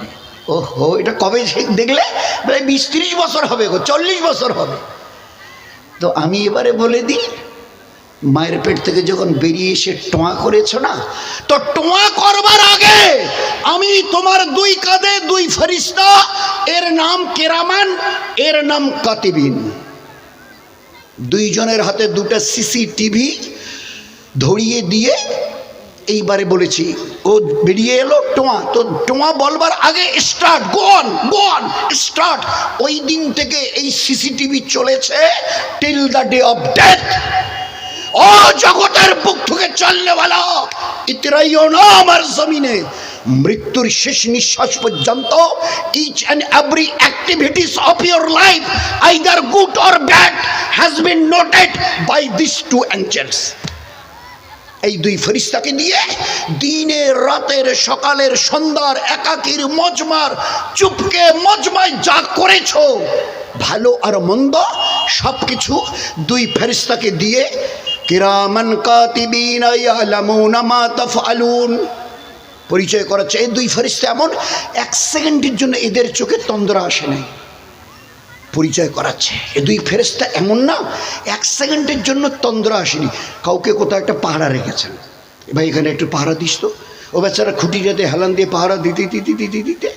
ওহো, এটা কবে দেখলে? প্রায় 20-30 বছর হবে গো, 40 বছর হবে। তো আমি এবারে বলে দিই, মায়ের পেট থেকে যখন বেরিয়ে এসে টোয়া করেছো না, তো টোয়া করবার আগে আমি তোমার 2 কাঁধে 2 ফেরেশতা, এর নাম কেরামান, এর নাম কাতিবিন, 2 জনের হাতে 2টা সিসিটিভি ধরিয়ে দিয়ে এইবারে বলেছি, ও বেরিয়ে এলো টোয়া, তো টোয়া বলবার আগে স্টার্ট, গো অন স্টার্ট। ওই দিন থেকে এই সিসিটিভি চলেছে till the day of death. ও জগতের বুক থেকে চলনেওয়ালা, ইতরাইও না আমার জমিনে, মৃত্যুর শেষ নিঃশ্বাস পর্যন্ত each and every activities of your life, either good or bad, has been noted by this 2 angels. এই 2 ফেরেশতাকে দিয়ে দিনের, রাতের, সকালের, সন্ধ্যার, একাকির, মজমার, চুপকে, মজমায় যা করেছো, ভালো আর মন্দ সব কিছু 2 ফেরেশতাকে দিয়ে কিরামান কাতিবিন ইয়ালামুনা মা তাফআলুন পরিচয় করাচ্ছে। এই 2 ফেরেশতা এমন 1 সেকেন্ডের জন্য এদের চোখে তন্দ্রা আসে নাই, পরিচয় করাচ্ছে। এই 2 ফেরেশতা এমন না 1 সেকেন্ডের জন্য তন্দ্রা আসেনি। কাউকে কোথাও একটা পাহারা রেখেছেন, ভাই এখানে একটু পাহারা দিস তো, ও বেচারা খুঁটিটাতে হেলান দিয়ে পাহারা দিতে দিতে দিতে দিতে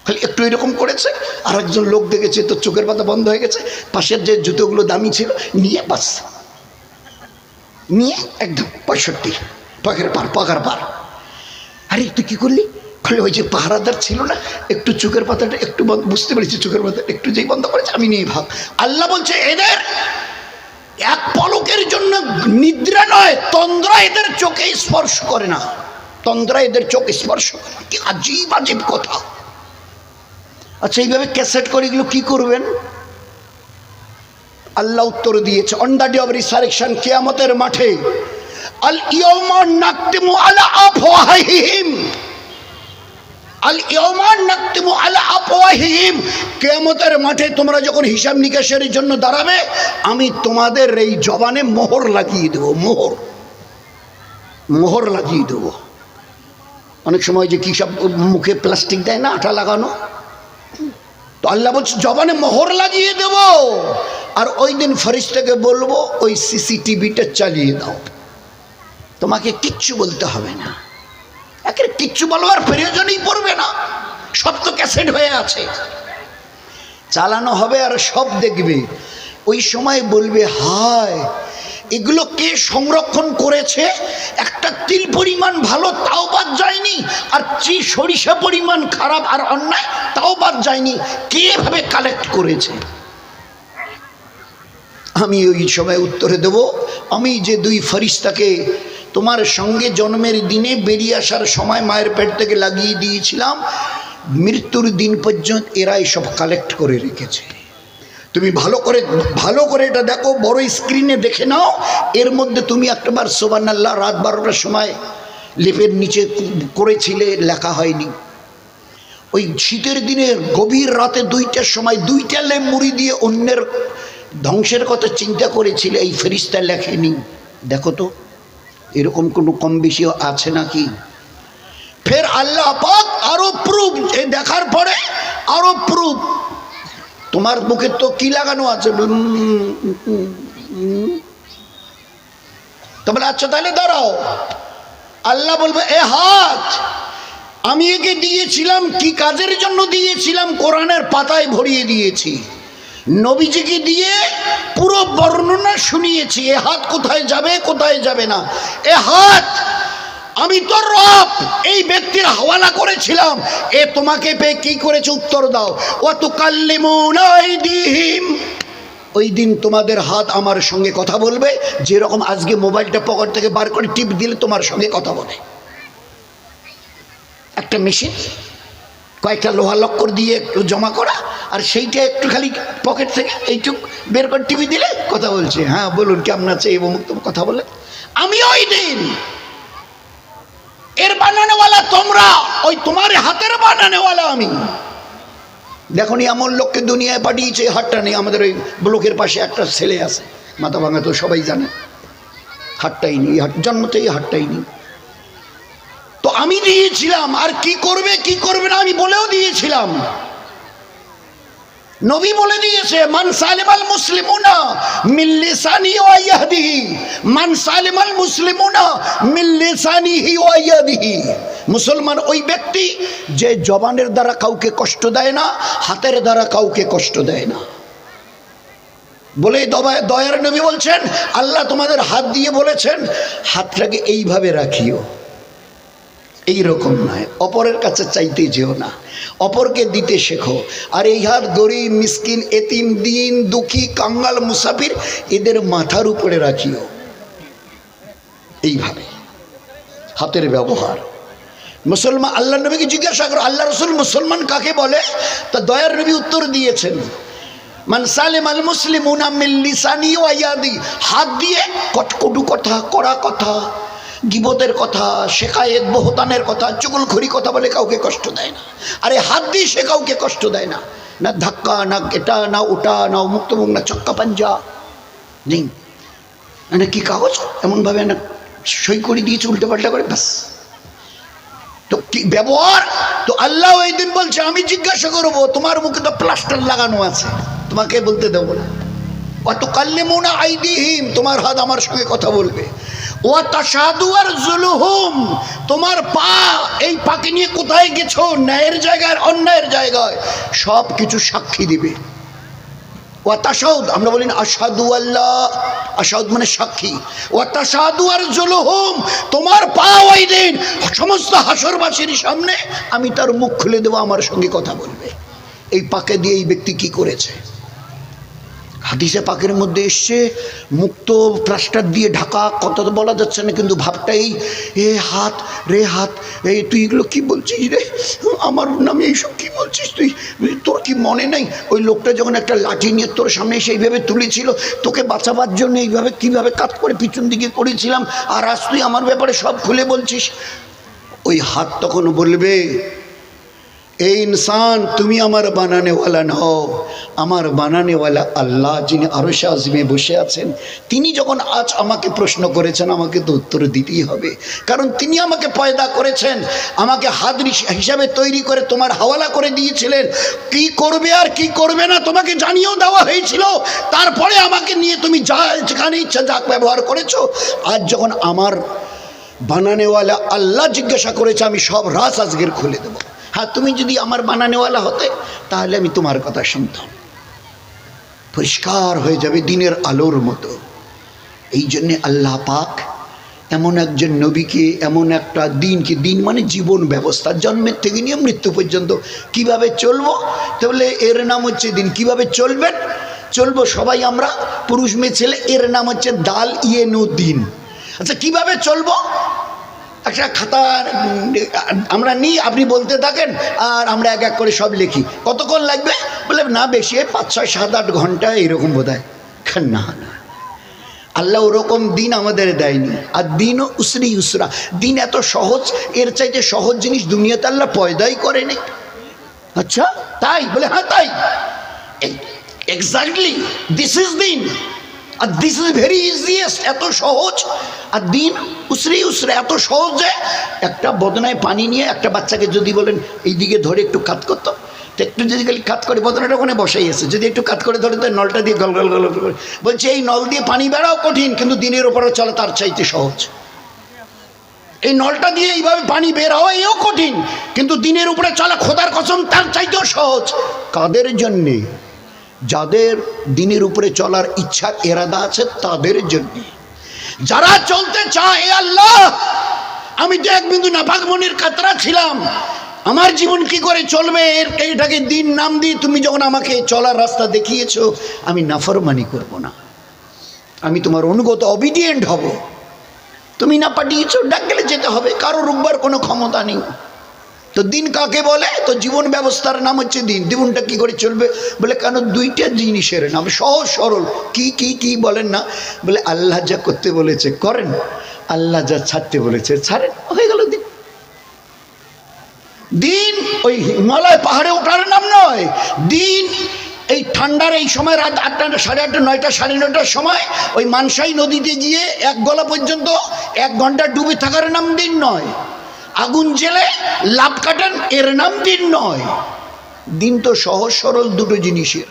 খালি একটু এরকম করেছে। আর একজন লোক দেখেছে তো চোখের পাতা বন্ধ হয়ে গেছে, পাশের যে জুতোগুলো দামি ছিল নিয়ে বাস নিয়ে একদম 65 পাকার পার। আরে তুই কি করলি? ওই যে পাহারাদার ছিল না, একটু চোখের পাতাটা একটু বুঝতে পেরেছি, চোখের পাতা একটু যেই বন্ধ করেছে আমি নিয়ে ভাগ। আল্লাহ বলছে এদের 1 পলকের জন্য নিদ্রা নয়, তন্দ্রা এদের চোখে স্পর্শ করে না, তন্দ্রা এদের চোখ স্পর্শ করে না। কি আজীব আজীব কথা। আচ্ছা, এইভাবে ক্যাসেট করে এগুলো কি করবেন? আল্লাহ উত্তর দিয়েছে on the day of resurrection, কিয়ামতের মাঠে, আল ইয়াউমা নাকতিমু আলা আফওয়াহিহিম, আল ইয়াউমা নাকতিমু আলা আফওয়াহিহিম, কিয়ামতের মাঠে তোমরা যখন হিসাব নিকাশের জন্য দাঁড়াবে, আমি তোমাদের এই জবানে মোহর লাগিয়ে দেব, মোহর লাগিয়ে দেব। অনেক সময় যে কি সব মুখে প্লাস্টিক দেয় না, আঠা লাগানো, তো আল্লাহ বলছে জবানে মোহর লাগিয়ে দেব। আর ওই দিন ফেরেশতাকে বলবো ওই সিসিটিভিটা চালিয়ে দাও, তোমাকে কিচ্ছু বলতে হবে না, একের কিচ্ছু বলবার প্রয়োজনই পড়বে না, সব তো ক্যাসেট হয়ে আছে, চালানো হবে আর সব দেখবে। ওই সময় বলবে হায় এগুলো কে সংরক্ষণ করেছে, একটা তিল পরিমাণ ভালো তাও বাদ যায়নি, আর সরিষা পরিমাণ খারাপ আর অন্যায় তাও বাদ যায়নি, কে এভাবে কালেক্ট করেছে? আমি ওই সময় উত্তরে দেব, আমি যে 2 ফেরেশতাকে তোমার সঙ্গে জন্মের দিনে বেরিয়ে আসার সময় মায়ের পেট থেকে লাগিয়ে দিয়েছিলাম, মৃত্যুর দিন পর্যন্ত এরাই সব কালেক্ট করে রেখেছে। তুমি ভালো করে এটা দেখো, বড় স্ক্রিনে দেখে নাও। এর মধ্যে তুমি একটাবার সুবহানাল্লাহ রাত 12টার সময় লেপের নিচে করেছিলে, লেখা হয়নি। ওই শীতের দিনে গভীর রাতে 2টার সময় 2টা লেপ মুড়ি দিয়ে অন্যের ধ্বংসের কথা চিন্তা করেছিলে, এই ফেরেশতা লেখেনি। দেখো তো এরকম কোনো কম বেশি আছে নাকি? ফের আল্লাহ পাক আরো প্রুফ, এই দেখার পরে আরো প্রুফ। তোমার মুখে তো কি লাগানো আছে? তো বলে আচ্ছা তাহলে দাঁড়াও। আল্লাহ বলবে এ হাত আমি একে দিয়েছিলাম, কি কাজের জন্য দিয়েছিলাম? কোরআনের পাতায় ভরিয়ে দিয়েছি, নবীজিকে দিয়ে পুরো বর্ণনা শুনিয়েছি, এ হাত কোথায় যাবে কোথায় যাবে না। এ হাত আমি তো রব এই ব্যক্তির হাওয়ালা করেছিলাম, এ তোমাকে পেয়ে কি করেছে উত্তর দাও। ওয়া তুকাল্লিমুনা আইদিহিম, ওই দিন তোমাদের হাত আমার সঙ্গে কথা বলবে, যেরকম আজকে মোবাইলটা পকেট থেকে বার করে টিপ দিলে তোমার সঙ্গে কথা বলে। একটা মেশিন কয়েকটা লোহা লক্কর দিয়ে একটু জমা করা, আর সেইটা একটু খালি পকেট থেকে এইটুক বের করে টিপি দিলে কথা বলছে। হ্যাঁ বলুন কেমন আছে এবং কথা বলে। আমি ওই দিন এর বানানেওয়ালা তোমরা, ওই তোমার হাতের বানানেওয়ালা আমি। দেখো নি এমন লোককে দুনিয়ায় পাঠিয়েছে, হাতটা নেই। আমাদের ওই ব্লকের পাশে একটা ছেলে আছে, মাথা ভাঙা, তো সবাই জানে, হাতটাই নেই, জন্মতেই হাতটাই নেই। তো আমি দিয়েছিলাম, আর কি করবে কি করবে না আমি বলেও দিয়েছিলাম। নবী বলে দিয়েছে, মান সালিমাল মুসলিমুনা মিন লিসানিহি ওয়া ইয়াদিহি, মান সালিমাল মুসলিমুনা মিন লিসানিহি ওয়া ইয়াদিহি। মুসলমান ওই ব্যক্তি যে জবানের দ্বারা কাউকে কষ্ট দেয় না, হাতের দ্বারা কাউকে কষ্ট দেয় না। বলে দয়ার নবী বলছেন, আল্লাহ তোমাদের হাত দিয়ে বলেছেন হাতটাকে এইভাবে রাখিও, এইরকম নয়, অপরের কাছে চাইতে যেও না, অপরকে দিতে শেখো। আর এই হাত গরিব, মিসকিন, এতিম, দিন দুঃখী, কাঙ্গাল, মুসাফির, এদের মাথার উপরে রাখিও। এইভাবে হাতের ব্যবহার। মুসলমান, আল্লাহ নবীকে জিজ্ঞাসা করো, আল্লাহ রসুল মুসলমান কাকে বলে? তা দয়ার নবী উত্তর দিয়েছেন, মান সালিমাল মুসলিমুনা মিন লিসানিহি ওয়া ইয়াদিহি। হাত দিয়ে কটকটু কথা, কড়া কথা, গিবতের কথা, শেকায়েত, বহতানের কথা, চুগলখড়ি কথা বলে কাউকে কষ্ট দেয় না। আরে হাত দিয়ে সে কাউকে কষ্ট দেয় না, না ধাক্কা, না এটা, না ওটা, না মুক্তমুখ, না চক্কা পাঞ্জা নেই, না কি কাগজ এমনভাবে না সই করে দিয়েছে উল্টে পাল্টা করে, ব্যাস। তো কি ব্যবহার? তো আল্লাহ ওই দিন বলছে, আমি জিজ্ঞাসা করবো, তোমার মুখে তো প্লাস্টার লাগানো আছে, তোমাকে বলতে দেবো না। অত কাল্লিমুনা আইদিহিম, তোমার হাত আমার সঙ্গে কথা বলবে। ও তাশহাদু আরজুলুহুম, তোমার পা, এই পাকে নিয়ে কোথায় গেছো, ন্যায়ের জায়গায় অন্যায়ের জায়গায়, সব কিছু সাক্ষী দিবে। ও তাশহাদ, আমরা বলি না আশহাদু আল্লাহ, আশহাদ মানে সাক্ষী। ও তাশহাদু আরজুলুহুম, তোমার পা ওই দিন সমস্ত হাসরবাসীর সামনে আমি তার মুখ খুলে দেবো, আমার সঙ্গে কথা বলবে। এই পাকে দিয়ে এই ব্যক্তি কি করেছে? হাদিসে পাকের মধ্যে এসছে, মুক্ত প্লাস্টার দিয়ে ঢাকা, কথা তো বলা যাচ্ছে না, কিন্তু ভাবটাই, এ হাত রে হাত, এই তুই এগুলো কী বলছিস রে, আমার নামে এইসব কী বলছিস তুই, তোর কি মনে নেই ওই লোকটা যখন একটা লাঠি নিয়ে তোর সামনে সেইভাবে তুলেছিল, তোকে বাঁচাবার জন্য এইভাবে কীভাবে কাত করে পিছন দিকে করেছিলাম, আর আজ তুই আমার ব্যাপারে সব খুলে বলছিস। ওই হাত তখন বলবে, এই ইনসান, তুমি আমার বানানেওয়ালা নও, আমার বানানেওয়ালা আল্লাহ, যিনি আরশে আযমে বসে আছেন। তিনি যখন আজ আমাকে প্রশ্ন করেছেন, আমাকে তো উত্তর দিতেই হবে, কারণ তিনি আমাকে পয়দা করেছেন, আমাকে হাত হিসাবে তৈরি করে তোমার হাওয়ালা করে দিয়েছিলেন। কি করবে আর কি করবে না তোমাকে জানিয়েও দেওয়া হয়েছিল, তারপরে আমাকে নিয়ে তুমি যা যেখানে ইচ্ছা যা ব্যবহার করেছো। আজ যখন আমার বানানেওয়ালা আল্লাহ জিজ্ঞাসা করেছে, আমি সব রাজ আজকের খুলে দেবো। হ্যাঁ, তুমি যদি আমার বানানেওয়ালা হতে, তাহলে আমি তোমার কথা শুনতাম, পরিষ্কার হয়ে যাবে দিনের আলোর মতো। এই জন্যে আল্লাহ পাক এমন একজন নবীকে, এমন একটা দিনকে, দিন মানে জীবন ব্যবস্থা, জন্মের থেকে নিয়ে মৃত্যু পর্যন্ত কিভাবে চলবো, তাহলে এর নাম হচ্ছে দিন। কিভাবে চলবেন? চলবো সবাই আমরা, পুরুষ মেয়ে ছেলে, এর নাম হচ্ছে দাল ইয়ে নো দিন। আচ্ছা, কিভাবে চলবো? একটা খাতা আমরা নিই, আপনি বলতে থাকেন, আর আমরা এক এক করে সব লিখি। কতক্ষণ লাগবে? বলে না বেশি, 5, 6, 7, 8 ঘন্টা এরকম বোধ হয়। না না, আল্লাহ ওরকম দিন আমাদের দেয়নি। আর দিনও উসরি ইউসরা, দিন এত সহজ, এর চাইতে সহজ জিনিস দুনিয়াতে আল্লাহ পয়দাই করেনি। আচ্ছা তাই? বলে হ্যাঁ তাই, এক্স্যাক্টলি দিস ইজ দিন, আর দিস ইজ ভেরি ইজিয়েস্ট, এত সহজ। আর দিন উসরি উসরা, এত সহজ যে একটা বদনায় পানি নিয়ে একটা বাচ্চাকে যদি বলেন এইদিকে ধরে একটু কাত করতো, তো একটু যদি খালি কাত করে, বদনাটা ওখানে বসাই আছে, যদি একটু কাত করে ধরে, তো নলটা দিয়ে গল গল গল করে বলছে, এই নল দিয়ে পানি বেড়াও কঠিন, কিন্তু দিনের ওপরে চলে তার চাইতে সহজ। এই নলটা দিয়ে এইভাবে পানি বের হওয়া এও কঠিন, কিন্তু দিনের উপরে চলা খোদার কসম তার চাইতেও সহজ। কাদের জন্যে? যাদের দিনের উপরে চলার ইচ্ছা এরাদা আছে, তাদের জন্য। যারা চলতে চায়, আল্লাহ আমি তো এক বিন্দু নাপাক মনের কাতরা ছিলাম, আমার জীবন কি করে চলবে, এইটাকে দিন নাম দিয়ে তুমি যখন আমাকে চলার রাস্তা দেখিয়েছো, আমি নাফরমানি করব না, আমি তোমার অনুগত, অবিডিয়েন্ট হব। তুমি না পাঠিয়েছো, ডাক গেলে যেতে হবে, কারো রুকবার কোনো ক্ষমতা নেই। তো দিন কাকে বলে? তো জীবন ব্যবস্থার নাম হচ্ছে দিন। জীবনটা কি করে চলবে? বলে কেন? দুইটা জিনিসের নাম, সহজ সরল। কি কি কি বলেন না? বলে আল্লাহ যা করতে বলেছে করেন, আল্লাহ যা ছাড়তে বলেছে ছাড়েন, হয়ে গেল দিন। দিন ওই হিমালয় পাহাড়ে ওঠার নাম নয়। দিন এই ঠান্ডার এই সময় রাত 8টা, 8:30, 9টা, 9:30টার সময় ওই মানসাই নদীতে গিয়ে এক গলা পর্যন্ত 1 ঘন্টা ডুবে থাকার নাম দিন নয়। আগুন জেলে লাভ কাটান, এর নাম দিন নয়। দিন তো সহজ সরল দুটো জিনিসের,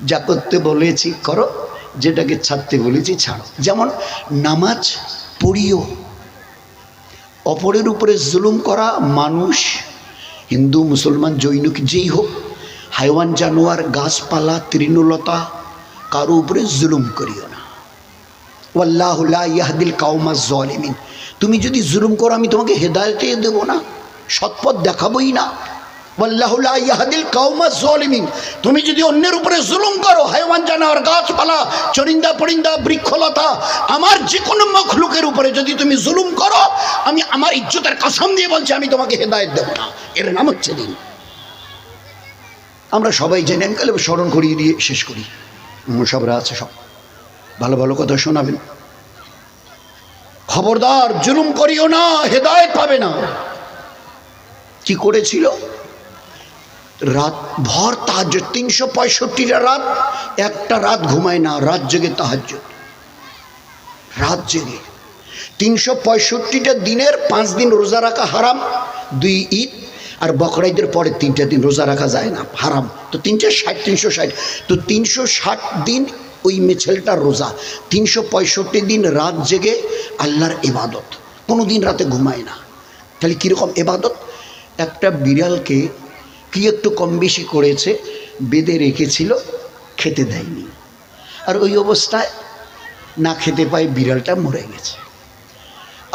যা করতে বলেছি করো, যেটাকে ছাড়তে বলেছি ছাড়ো। যেমন নামাজ পড়িও। অপরের উপরে জুলুম করা, মানুষ হিন্দু মুসলমান জৈনিক যেই হোক, হাইওয়ান জানোয়ার গাছপালা তৃণলতা, কারো উপরে জুলুম করিও না। ওয়াল্লাহু লা ইয়াহদিল কাওমাজ জালিমিন। তুমি যদি জুলুম করো আমি তোমাকে হেদায়েতে দেব না, সৎপথ দেখাবই না। ওয়াল্লাহু লা ইয়াহদিল কাওমাজ জালিমিন। তুমি যদি অন্যের উপরে জুলুম করো, হাইওয়ান জানোয়ার গাছপালা চরিন্দা পরিন্দা বৃক্ষলতা, আমার যে কোনো মখলুকের উপরে যদি তুমি জুলুম করো, আমি আমার ইজ্জতের কসম দিয়ে বলছি আমি তোমাকে হেদায়েত দেব না। এর নাম হচ্ছে দিন। আমরা সবাই জেনে কালে স্মরণ করিয়ে দিয়ে শেষ করি। সবরা আছে, সব ভালো ভালো কথা শোনাবেন। খবরদার জুলুম করিও না, হেদায়েত পাবে না। কি করেছিল? রাত ভর তাহাজ্জুদ, 365টা রাত, একটা রাত ঘুমায় না, রাত জেগে তাহাজ্জুদ, রাত জেগে। 365টা দিনের 5 দিন রোজা রাখা হারাম, 2 ঈদ আর বকরা ঈদের পরে 3টা দিন রোজা রাখা যায় না, হারাম। তো 360 তো 360 দিন ওই ছেলেটার রোজা, 365 দিন রাত জেগে আল্লাহর ইবাদত, কোনো দিন রাতে ঘুমায় না। তাহলে কীরকম ইবাদত? একটা বিড়ালকে কি একটু কম বেশি করেছে, বেঁধে রেখেছিল, খেতে দেয়নি, আর ওই অবস্থায় না খেতে পায় বিড়ালটা মরে গেছে।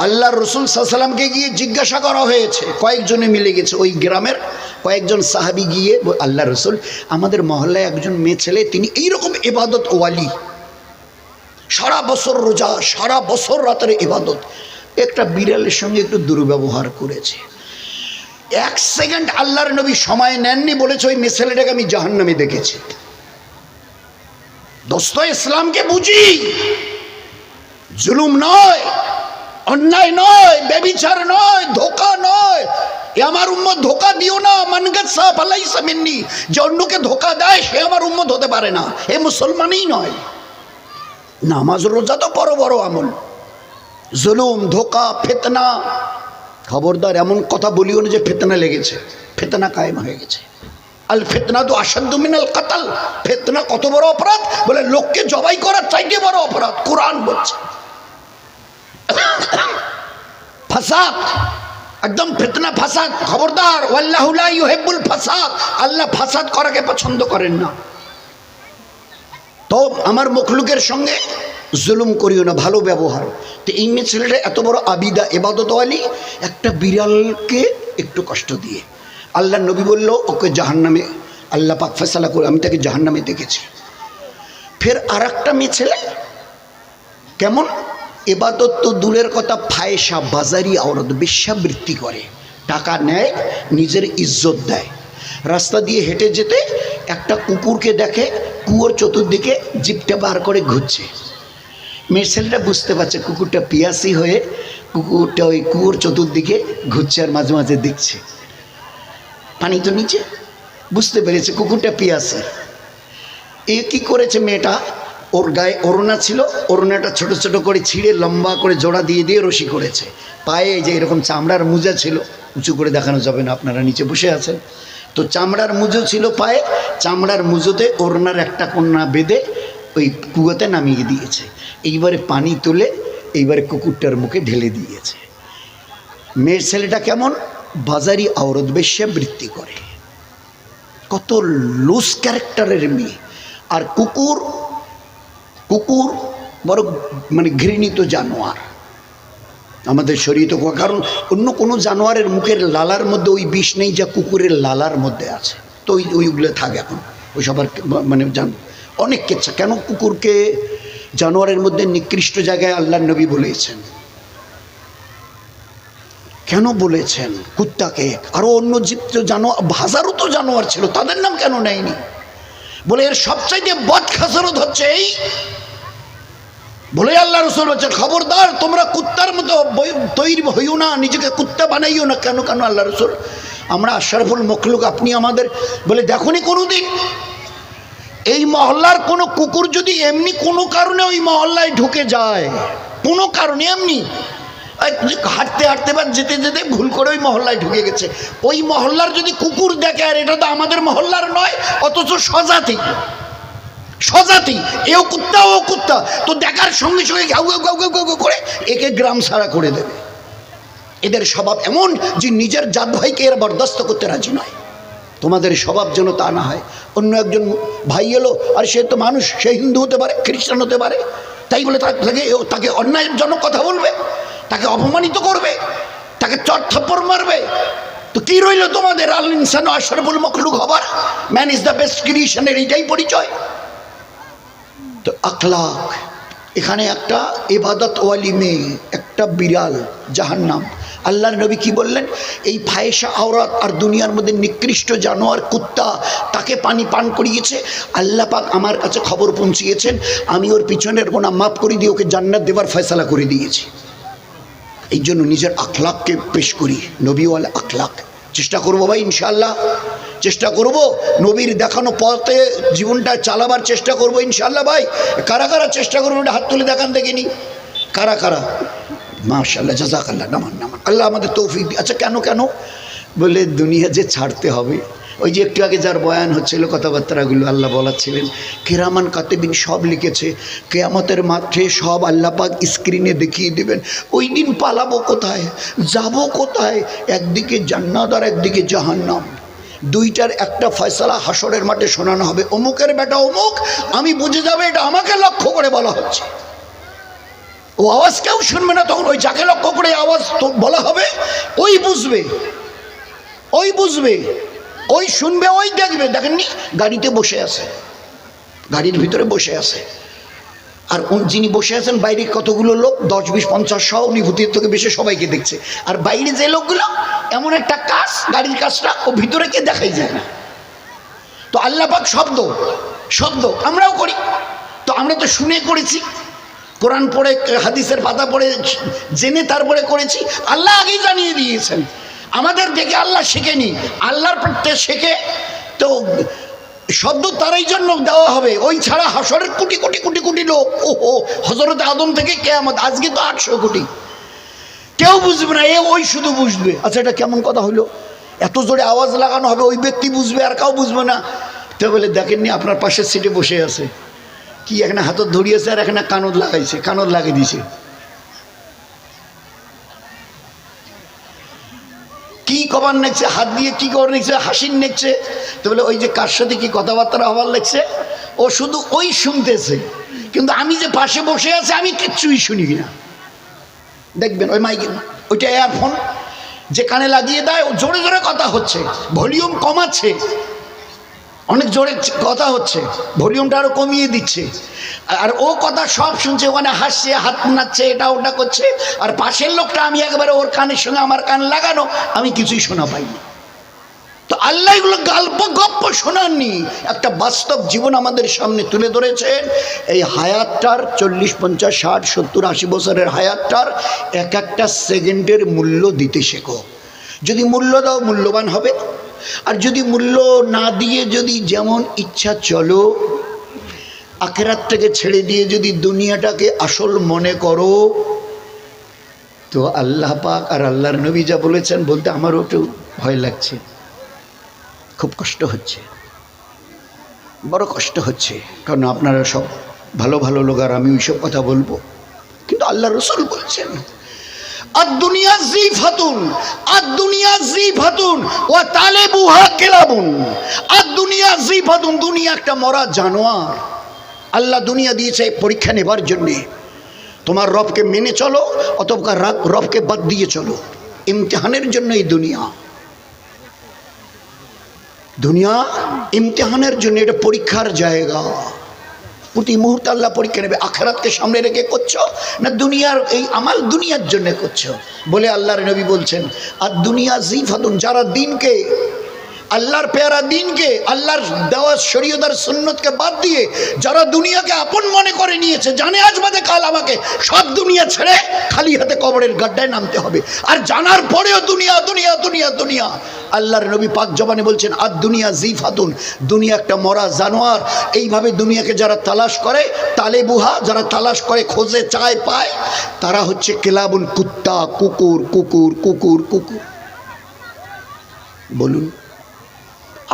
আল্লাহ রসুল সাল্লাল্লাহু আলাইহি ওয়াসাল্লামকে গিয়ে জিজ্ঞাসা করা হয়েছে, কয়েকজনে মিলে গেছে, ওই গ্রামের কয়েকজন সাহাবী গিয়ে, আল্লাহ রসুল আমাদের মহল্লায় একজন মেয়ে ছেলে, তিনি এইরকম ইবাদত ওয়ালি, সারা বছর রোজা, সারা বছর রাতের ইবাদত, একটা বিড়ালের সঙ্গে একটু দুর্ব্যবহার করেছে। 1 সেকেন্ড আল্লাহর নবী সময় নেননি, বলেছে ওই মেয়ে ছেলেটাকে আমি জাহান্নামে দেখেছি। দোস্ত, ইসলামকে বুঝি, জুলুম নয়, অন্যায় নয়, ব্যভিচার নয়, ধোঁকা নয়। এ আমার উম্মত ধোঁকা দিও না। মান গাসা ফালাইসা মিন্নি, যে অন্যকে ধোঁকা দেয় সে আমার উম্মত হতে পারে না, এ মুসলমানই নয়। নামাজ রোজা তো বড় বড় আমল, জুলুম, ধোঁকা, ফিতনা, খবরদার এমন কথা বলিও না যে ফিতনা লেগেছে, ফিতনা কায়েম হয়ে গেছে। আল ফিতনা তো আসাদ্দু মিনাল কাতাল। ফিতনা কত বড় অপরাধ? বলে লোককে জবাই করার চাইতে বড় অপরাধ, কোরআন বলছে। ফাসাদ, একদম ফিতনা, ফাসাদ, খবরদার। ওয়াল্লাহু লা ইউহিব্বুল ফাসাদ, আল্লাহ ফাসাদ করাকে পছন্দ করেন না। তো আমার মখলুকের সঙ্গে জুলুম করিও না, ভালো ব্যবহার। তো এই মেয়ে ছেলেটা এত বড় আবিদা, ইবাদতওয়ালি, একটা বিড়ালকে একটু কষ্ট দিয়ে আল্লাহ নবী বলল ওকে জাহান্নামে, আল্লাহ পাক ফয়সালা করে, আমি তাকে জাহান্নামে দেখেছি। ফের আর একটা মেয়ে ছেলে কেমন ইবাদত তো দূরের কথা, ফায়সা, বাজারি আওরত, বেশ্যাবৃত্তি করে, টাকা নেয়, নিজের ইজ্জত দেয়। রাস্তা দিয়ে হেঁটে যেতে একটা কুকুরকে দেখে, কুয়োর চতুর্দিকে জিপটা বার করে ঘুরছে। মেয়ের ছেলেটা বুঝতে পারছে কুকুরটা পিয়াসি হয়ে কুকুরটা ওই কুয়োর চতুর্দিকে ঘুরছে, আর মাঝে মাঝে দেখছে পানি তো নিচে, বুঝতে পেরেছে কুকুরটা পিয়াসি। এ কি করেছে মেয়েটা, ওর গায়ে ওড়না ছিল, ওড়নাটা ছোট ছোট করে ছিঁড়ে লম্বা করে জোড়া দিয়ে দিয়ে রশি করেছে। পায়ে যে এরকম চামড়ার মোজা ছিল, উঁচু করে দেখানো যাবে না, আপনারা নিচে বসে আছেন, তো চামড়ার মুজো ছিল পায়ে, চামড়ার মুজোতে ওড়নার একটা কন্যা বেঁধে ওই কুয়োতে নামিয়ে দিয়েছে। এইবারে পানি তুলে এইবারে কুকুরটার মুখে ঢেলে দিয়েছে। মেয়ের ছেলেটা কেমন বাজারি আওরত, বেশ্যাবৃত্তি করে, কত লুজ ক্যারেক্টারের মেয়ে। আর কুকুর, কুকুর বড় মানে ঘৃণিত জানোয়ার আমাদের শরীয়তে, কারণ অন্য কোনো জানোয়ারের মুখের লালার মধ্যে ওই বিষ নেই যা কুকুরের লালার মধ্যে আছে। তো ওইগুলো থাকে এখন ওই সবার মানে অনেক কেচ্ছা। কেন কুকুরকে জানোয়ারের মধ্যে নিকৃষ্ট জায়গায় আল্লাহর নবী বলেছেন, কেন বলেছেন? কুত্তাকে, আরো অন্য জীব জানোয়ার, হাজারো তো জানোয়ার ছিল, তাদের নাম কেন নেয়নি? বলে এর সবচাইতে বদ খাসরত হচ্ছে এই, বলে আল্লাহ রসুল বলছেন খবরদার তোমরা কুত্তার মতো তৈরি হইও না, নিজেকে কুত্তা বানাইও না। কেন কেন আল্লাহ রসুল? আমরা আশরাফুল মখলুক, আপনি আমাদের বলে দেখুনি কোনোদিন এই মহল্লার কোনো কুকুর যদি এমনি কোনো কারণে ওই মহল্লায় ঢুকে যায়, কোনো কারণে এমনি হাঁটতে হাঁটতে বা যেতে যেতে ভুল করে ওই মহল্লায় ঢুকে গেছে, ওই মহল্লার যদি কুকুর দেখে আর এটা তো আমাদের মহল্লার নয়, অথচ স্বজাতি স্বজাতি, এও কুত্তা ও কুত্তা, তো দেখার সঙ্গে সঙ্গে ঘাউ ঘাউ ঘাউ ঘাউ ঘাউ করে একে গ্রাম ছাড়া করে দেবে। এদের স্বভাব এমন যে নিজের জাত ভাইকে এরা বরদাস্ত করতে রাজি নয়। তোমাদের স্বভাব যেন তা না হয়। অন্য একজন ভাই এলো, আর সে তো মানুষ, সে হিন্দু হতে পারে, খ্রিস্টান হতে পারে, তাই বলে তাকে অন্যায়জনক কথা বলবে, তাকে অপমানিত করবে, তাকে চট থাপ্পড় মারবে, তো কি রইল তোমাদের? আল ইনসানু আশরাফুল মখলুক হবার, ম্যান ইজ দ্য বেস্ট ক্রিয়েশনের এইটাই পরিচয়। তো আখলাক, এখানে একটা ইবাদত ওয়ালি মেয়ে, একটা বিড়াল জাহান্নাম। আল্লাহর নবী কি বললেন? এই ফায়েশা আওরাত আর দুনিয়ার মধ্যে নিকৃষ্ট জানোয়ার কুত্তা, তাকে পানি পান করিয়েছে। আল্লাহ পাক আমার কাছে খবর পৌঁছিয়েছেন, আমি ওর পিছনের গোনা মাফ করে দিয়ে ওকে জান্নাত দেবার ফয়সালা করে দিয়েছি। এই জন্য নিজের আখলাককে পেশ করি, নবীওয়ালা আখলাক। চেষ্টা করবো ভাই, ইনশাআল্লাহ চেষ্টা করব, নবীর দেখানো পথে জীবনটা চালাবার চেষ্টা করব ইনশাআল্লাহ। ভাই কারা কারা চেষ্টা করবো এটা হাত তুলে দেখান দেখিনি, কারা কারা? মাশাআল্লাহ, জাযাকাল্লাহ, নামান নামান, আল্লাহ আমাদের তৌফিক। আচ্ছা কেন কেন বলে দুনিয়া যে ছাড়তে হবে, ওই যে একটু আগে যার বয়ান হচ্ছিল কথাবার্তাগুলো আল্লাহ বলাচ্ছিলেন, কিরামান কাতিবিন সব লিখেছে, কিয়ামতের মাঠে সব আল্লাহ পাক স্ক্রিনে দেখিয়ে দেবেন। ওই দিন পালাবো কোথায়, যাব কোথায়? একদিকে জান্নাত আর একদিকে জাহান্নাম, দুইটার একটা ফয়সালা হাসরের মাঠে শোনানো হবে। অমুকের বেটা অমুক, আমি বুঝে যাবে এটা আমাকে লক্ষ্য করে বলা হচ্ছে। ও আওয়াজ কেউ শুনবে না, তখন ওই যাকে লক্ষ্য করে আওয়াজ বলা হবে ওই বুঝবে, ওই বুঝবে, ওই শুনবে, ওই দেখবে। দেখেননি গাড়িতে বসে আছে, গাড়ির ভিতরে বসে আছে, আর যিনি বসে আছেন বাইরে কতগুলো লোক, 10, 20, 50 সহ, উনি ভূতের থেকে বেশি সবাইকে দেখছে। আর বাইরে যে লোকগুলো, এমন একটা কাজ, গাড়ির কাজটা ও ভিতরে কে দেখাই যায় না। তো আল্লাহ পাক শব্দ শব্দ আমরাও করি, তো আমরা তো শুনে করেছি, কোরআন পড়ে হাদিসের পাতা পড়ে জেনে তারপরে করেছি। আল্লাহ আগেই জানিয়ে দিয়েছেন, আমাদের দেখে আল্লাহ শেখেনি, আল্লাহর প্রত্যে শেখে। তো শব্দ তারই জন্য দেওয়া হবে, ওই ছাড়া হাসরের কোটি কোটি কোটি কোটি লোক, ওহো হযরত আদম থেকে কিয়ামত, আজকে তো 800 কোটি, কেউ বুঝবে না, ওই শুধু বুঝবে। আচ্ছা এটা কেমন কথা হলো? এত জোরে আওয়াজ লাগানো হবে, ওই ব্যক্তি বুঝবে আর কেউ বুঝবে না। তো বলে দেখেননি আপনার পাশের সিটে বসে আছে, কি এখানে হাতত ধরিয়েছে আর এখানে কানদ লাগাইছে, কানদ লাগিয়ে দিছে, কি কবার নেছে, হাত দিয়ে কি কবার নেছে, হাসির নেছে। তো বলে ওই যে কার সাথে কি কথাবার্তা হওয়ার লাগছে, ও শুধু ওই শুনতেছে, কিন্তু আমি যে পাশে বসে আছে আমি কিচ্ছুই শুনি কিনা। দেখবেন ওই মাইক, ওইটা এয়ারফোন যে কানে লাগিয়ে দেয়, ও জোরে জোরে কথা হচ্ছে, ভলিউম কমাচ্ছে, অনেক জোরে কথা হচ্ছে, ভলিউমটা আরো কমিয়ে দিচ্ছে, আর ও কথা সব শুনছে, ওখানে হাসছে, হাত নাচছে, এটা ওটা করছে। আর পাশের লোকটা, আমি একবারে ওর কানের সঙ্গে আমার কান লাগানো, আমি কিছুই শোনা পাইনি। তো আল্লাহ এগুলো গল্প গপ্প শোনাননি, একটা বাস্তব জীবন আমাদের সামনে তুলে ধরেছেন। এই হায়াতটার 40, 50, 60, 70, 80 বছরের হায়াতটার এক একটা সেকেন্ডের মূল্য দিতে শেখো। যদি মূল্য দাও মূল্যবান হবে, আর যদি মূল্য না দিয়ে যদি যেমন ইচ্ছা চলো, আখিরাত থেকে ছেড়ে দিয়ে যদি দুনিয়াটাকে আসল মনে করো, তো আল্লাহ পাক আর আল্লাহর নবী যা বলেছেন বলতে আমারও একটু ভয় লাগছে, খুব কষ্ট হচ্ছে, বড় কষ্ট হচ্ছে। কারণ আপনারা সব ভালো ভালো লোক, আর আমি ওইসব কথা বলবো, কিন্তু আল্লাহ রসুল বলছেন আর দুনিয়া জিফাতুন, আর দুনিয়া জিফাতুন ওয়া তালেবুহা কিলাবুন, আর দুনিয়া জিফাতুন, দুনিয়া একটা মরা জানোয়ার। আল্লাহ দুনিয়া দিয়েছে পরীক্ষা নেবার জন্যে, তোমার রবকে মেনে চলো অথবা রবকে বাদ দিয়ে চলো, ইমতিহানের জন্য এই দুনিয়া। দুনিয়া ইমতিহানের জন্য, এটা পরীক্ষার জায়গা। প্রতি মুহূর্তে আল্লাহ পরীক্ষা নেবে। আখিরাতকে সামনে রেখে করছো না দুনিয়ার এই আমাল দুনিয়ার জন্য করছো? বলে আল্লাহর নবী বলছেন আর দুনিয়া জিফাতুন, যারা দিনকে আল্লাহর পেয়ারা দিনকে, আল্লাহর দেওয়া শরীয়ত আর সুন্নতকে বাদ দিয়ে যারা দুনিয়াকে আপন মনে করে নিয়েছে, জানে আজ বাদে কাল আমাকে সব দুনিয়া ছেড়ে খালি হাতে কবরের গাড্ডায় নামতে হবে, আর জানার পরেও দুনিয়া দুনিয়া দুনিয়া দুনিয়া। আল্লাহর নবী পাক জবানে বলছেন আর দুনিয়া জিফাতুন, দুনিয়া একটা মরা জানোয়ার। এইভাবে দুনিয়াকে যারা তালাশ করে, তালেবুহা, যারা তালাশ করে খোঁজে চায় পায়, তারা হচ্ছে কেলাবুন, কুত্তা, কুকুর কুকুর কুকুর কুকুর। বলুন,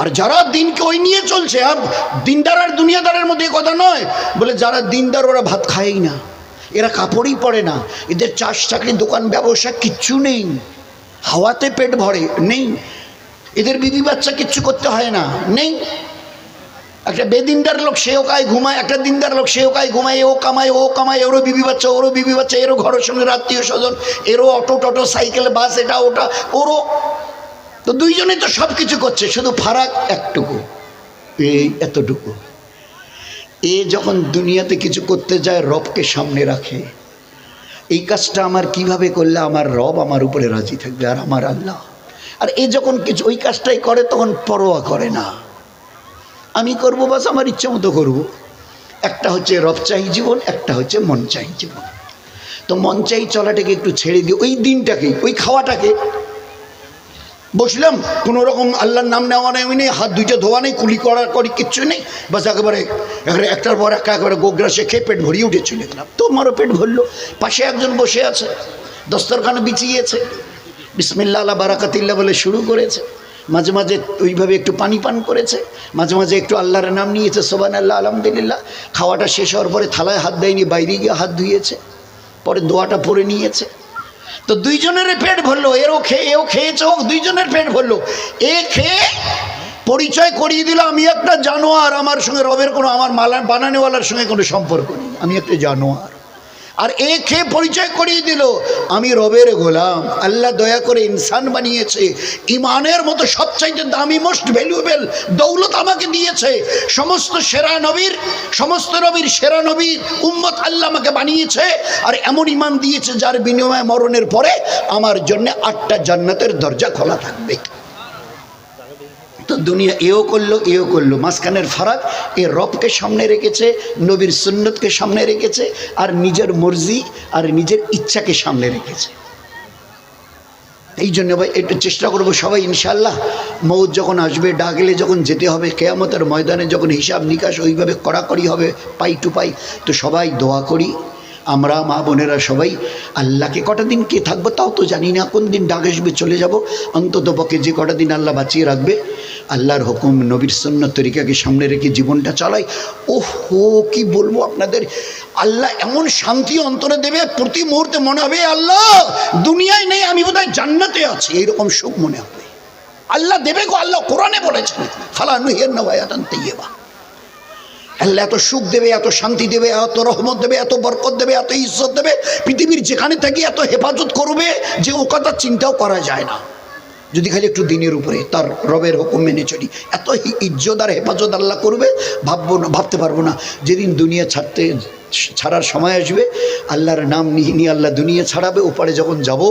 আর যারা দিনকে ওই নিয়ে চলছে, আর দিনদার আর দুনিয়াদারের মধ্যে কথা নয়, বলে যারা দিনদার ওরা ভাত খায়ই না, এরা কাপড়ই পরে না, এদের চাষ চাকরি দোকান ব্যবসা কিচ্ছু নেই, হাওয়াতে পেট ভরে নেই, এদের বিবি বাচ্চা কিচ্ছু করতে হয় না, নেই। একটা বেদিনদার লোক সেও কায় ঘুমায়, একটা দিনদার লোক সেও কায় ঘুমায়, ও কামায় ও কামায়, ওরও বিবি বাচ্চা ওরও বিবি বাচ্চা, এরও ঘরের সঙ্গে আত্মীয় স্বজন, এরও অটো টটো সাইকেল বাস এটা ওটা ওরও, তো দুইজনেই তো সব কিছু করছে, শুধু ফারাক একটুকু, এই এতটুকু। এ যখন দুনিয়াতে কিছু করতে যায় রবকে সামনে রাখে, এই কাজটা আমার কিভাবে করলে আমার রব আমার উপরে রাজি থাকবে আর আমার আল্লাহ। আর এ যখন কিছু ওই কাজটাই করে তখন পরোয়া করে না, আমি করবো বাস আমার ইচ্ছা মতো করবো। একটা হচ্ছে রব চাই জীবন, একটা হচ্ছে মন চাই জীবন। তো মন চাই চলাটাকে একটু ছেড়ে দিই, ওই দিনটাকে, ওই খাওয়াটাকে, বসলাম কোনো রকম আল্লাহর নাম নেওয়া নেই, নেই হাত দুইটা ধোয়া নেই, কুলি করা করি কিচ্ছু নেই, বাস একেবারে একটার পর একটা একেবারে গোগ্রাসে খেয়ে পেট ভরিয়ে উঠে চলে গেলাম। তো আমারও পেট ভরলো, পাশে একজন বসে আছে, দস্তরখানা বিছিয়েছে, বিসমিল্লাহ আল্লাহ বারাকাতিল্লাহ বলে শুরু করেছে, মাঝে মাঝে ওইভাবে একটু পানি পান করেছে, মাঝে মাঝে একটু আল্লাহর নাম নিয়েছে, সুবহানাল্লাহ আলহামদুলিল্লাহ। খাওয়াটা শেষ হওয়ার পরে থালায় হাত দেয়নি, বাইরে গিয়ে হাত ধুয়েছে, পরে দোয়াটা পরে নিয়েছে। তো দুইজনের পেট ভরলো, এরও খেয়ে এও খেয়েছে, ও দুইজনের পেট ভরলো। এ খেয়ে পরিচয় করিয়ে দিল আমি একটা জানোয়ার, আমার সঙ্গে রবের কোনো, আমার মালা বানানেওয়ালার সঙ্গে কোনো সম্পর্ক নেই, আমি একটা জানোয়ার। আর এ খেয়ে পরিচয় করিয়ে দিল আমি রবের গোলাম। আল্লাহ দয়া করে ইনসান বানিয়েছে, ইমানের মতো সবচাইতে দামি মোস্ট ভ্যালুয়েবল দৌলত আমাকে দিয়েছে, সমস্ত সেরা নবীর, সমস্ত নবীর সেরা নবীর উম্মত আল্লাহ আমাকে বানিয়েছে, আর এমন ইমান দিয়েছে যার বিনিময়ে মরণের পরে আমার জন্য 8টা জান্নাতের দরজা খোলা থাকবে। তো দুনিয়া এও করলো এও করলো, মাঝখানের ফারাক, এ রবকে সামনে রেখেছে, নবীর সুন্নতকে সামনে রেখেছে, আর নিজের মর্জি আর নিজের ইচ্ছাকে সামনে রেখেছে। এই জন্য ভাই একটু চেষ্টা করবো সবাই ইনশাআল্লাহ, মৌত যখন আসবে, ডাকলে যখন যেতে হবে, কিয়ামতের ময়দানে যখন হিসাব নিকাশ ওইভাবে কড়াকড়ি হবে পাই টু পাই, তো সবাই দোয়া করি আমরা মা বোনেরা সবাই আল্লাহকে, কটা দিন কে থাকবো তাও তো জানি না, কোন দিন ডাক আসবে চলে যাব, অন্তত পক্ষে যে কটা দিন আল্লাহ বাঁচিয়ে রাখবে, আল্লাহর হুকুম নবীর সুন্নাত তরিকাকে সামনে রেখে জীবনটা চালাই। ওহো কি বলবো আপনাদের, আল্লাহ এমন শান্তি অন্তরে দেবে, প্রতি মুহূর্তে মনে হবে আল্লাহ দুনিয়ায় নেই, আমি বোধহয় জান্নাতে আছি, এইরকম সুখ মনে হবে। আল্লাহ দেবে গো, আল্লাহ কোরআনে বলেছেন ফালানুহিয়ান্না ওয়ায়াতান তাইয়্যিবা, আল্লাহ এত সুখ দেবে, এত শান্তি দেবে, এত রহমত দেবে, এত বরকত দেবে, এত ইজ্জত দেবে, পৃথিবীর যেখানে থাকি এত হেফাজত করবে যে ও কথা চিন্তাও করা যায় না, যদি খালি একটু দিনের উপরে তার রবের হুকুম মেনে চলি। এত ইজ্জত আর হেফাজত আল্লাহ করবে ভাববো না, ভাবতে পারবো না। যেদিন দুনিয়া ছাড়ার সময় আসবে, আল্লাহর নাম নিয়ে নিয়ে আল্লাহ দুনিয়া ছাড়াবে, ওপারে যখন যাব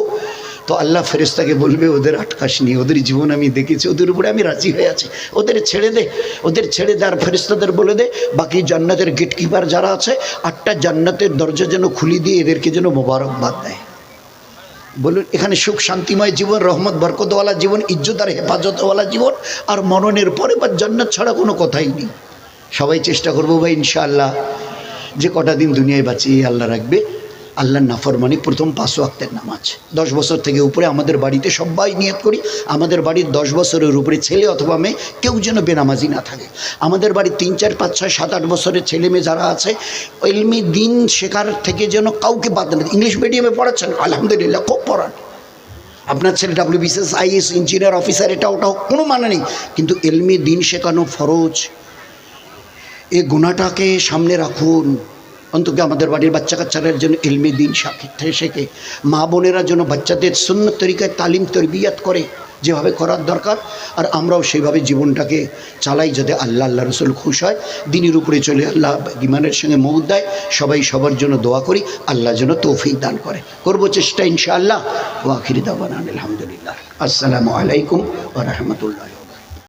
তো আল্লাহ ফেরেশতাকে বলবে ওদের আটকাসনি, ওদের জীবন আমি দেখেছি, ওদের উপরে আমি রাজি হয়ে আছি, ওদের ছেড়ে দে, ওদের ছেড়ে দে। আর ফেরেশতাদের বলে দে বাকি জান্নাতের গেটকিপার যারা আছে 8টা জান্নাতের দরজা যেন খুলে দিয়ে এদেরকে যেন মোবারকবাদ দেয়। বলুন, এখানে সুখ শান্তিময় জীবন, রহমত বরকতওয়ালা জীবন, ইজ্জত আর হেফাজতওয়ালা জীবন, আর মরণের পরে বা জান্নাত ছাড়া কোনো কথাই নেই। সবাই চেষ্টা করবো ভাই ইনশাআল্লাহ, যে কটা দিন দুনিয়ায় বাঁচিয়ে আল্লাহ রাখবে, আল্লাহর নাফরমানি, প্রথম 5 ওয়াক্তের নামাজ 10 বছর থেকে উপরে আমাদের বাড়িতে সবাই নিয়ত করি, আমাদের বাড়ির 10 বছরের উপরে ছেলে অথবা মেয়ে কেউ যেন বেনামাজি না থাকে। আমাদের বাড়ির 3, 4, 5, 6, 7, 8 বছরের ছেলে মেয়ে যারা আছে, ইলমি দিন শেখার থেকে যেন কাউকে বাদ না। ইংলিশ মিডিয়ামে পড়াচ্ছেন, আলহামদুলিল্লাহ খুব পড়ান, আপনার ছেলে WBCS IAS ইঞ্জিনিয়ার অফিসার এটা ওটাও কোনো মানে নেই, কিন্তু ইলমি দিন শেখানো ফরজ। এই গুনাহটাকে সামনে রাখুন, অন্তত আমাদের বাড়ির বাচ্চা কাচ্চাদের জন্য ইলমি দিন শেখে, মা বোনেরা যেন বাচ্চাদের সুন্নত তরিকায় তালিম তরবিয়াত করে যেভাবে করার দরকার, আর আমরাও সেইভাবে জীবনটাকে চালাই যাতে আল্লাহ রসুল খুশ হয়, দিনের উপরে চলে আল্লাহ ইমানের সঙ্গে মৌত দেয়। সবাই সবার জন্য দোয়া করি, আল্লাহ যেন তৌফিক দান করে, করবো চেষ্টা ইনশাআল্লাহ। ওয়া আখিরি দাওয়ানা আলহামদুলিল্লাহ। আসসালামু আলাইকুম ওয়া রাহমাতুল্লাহ।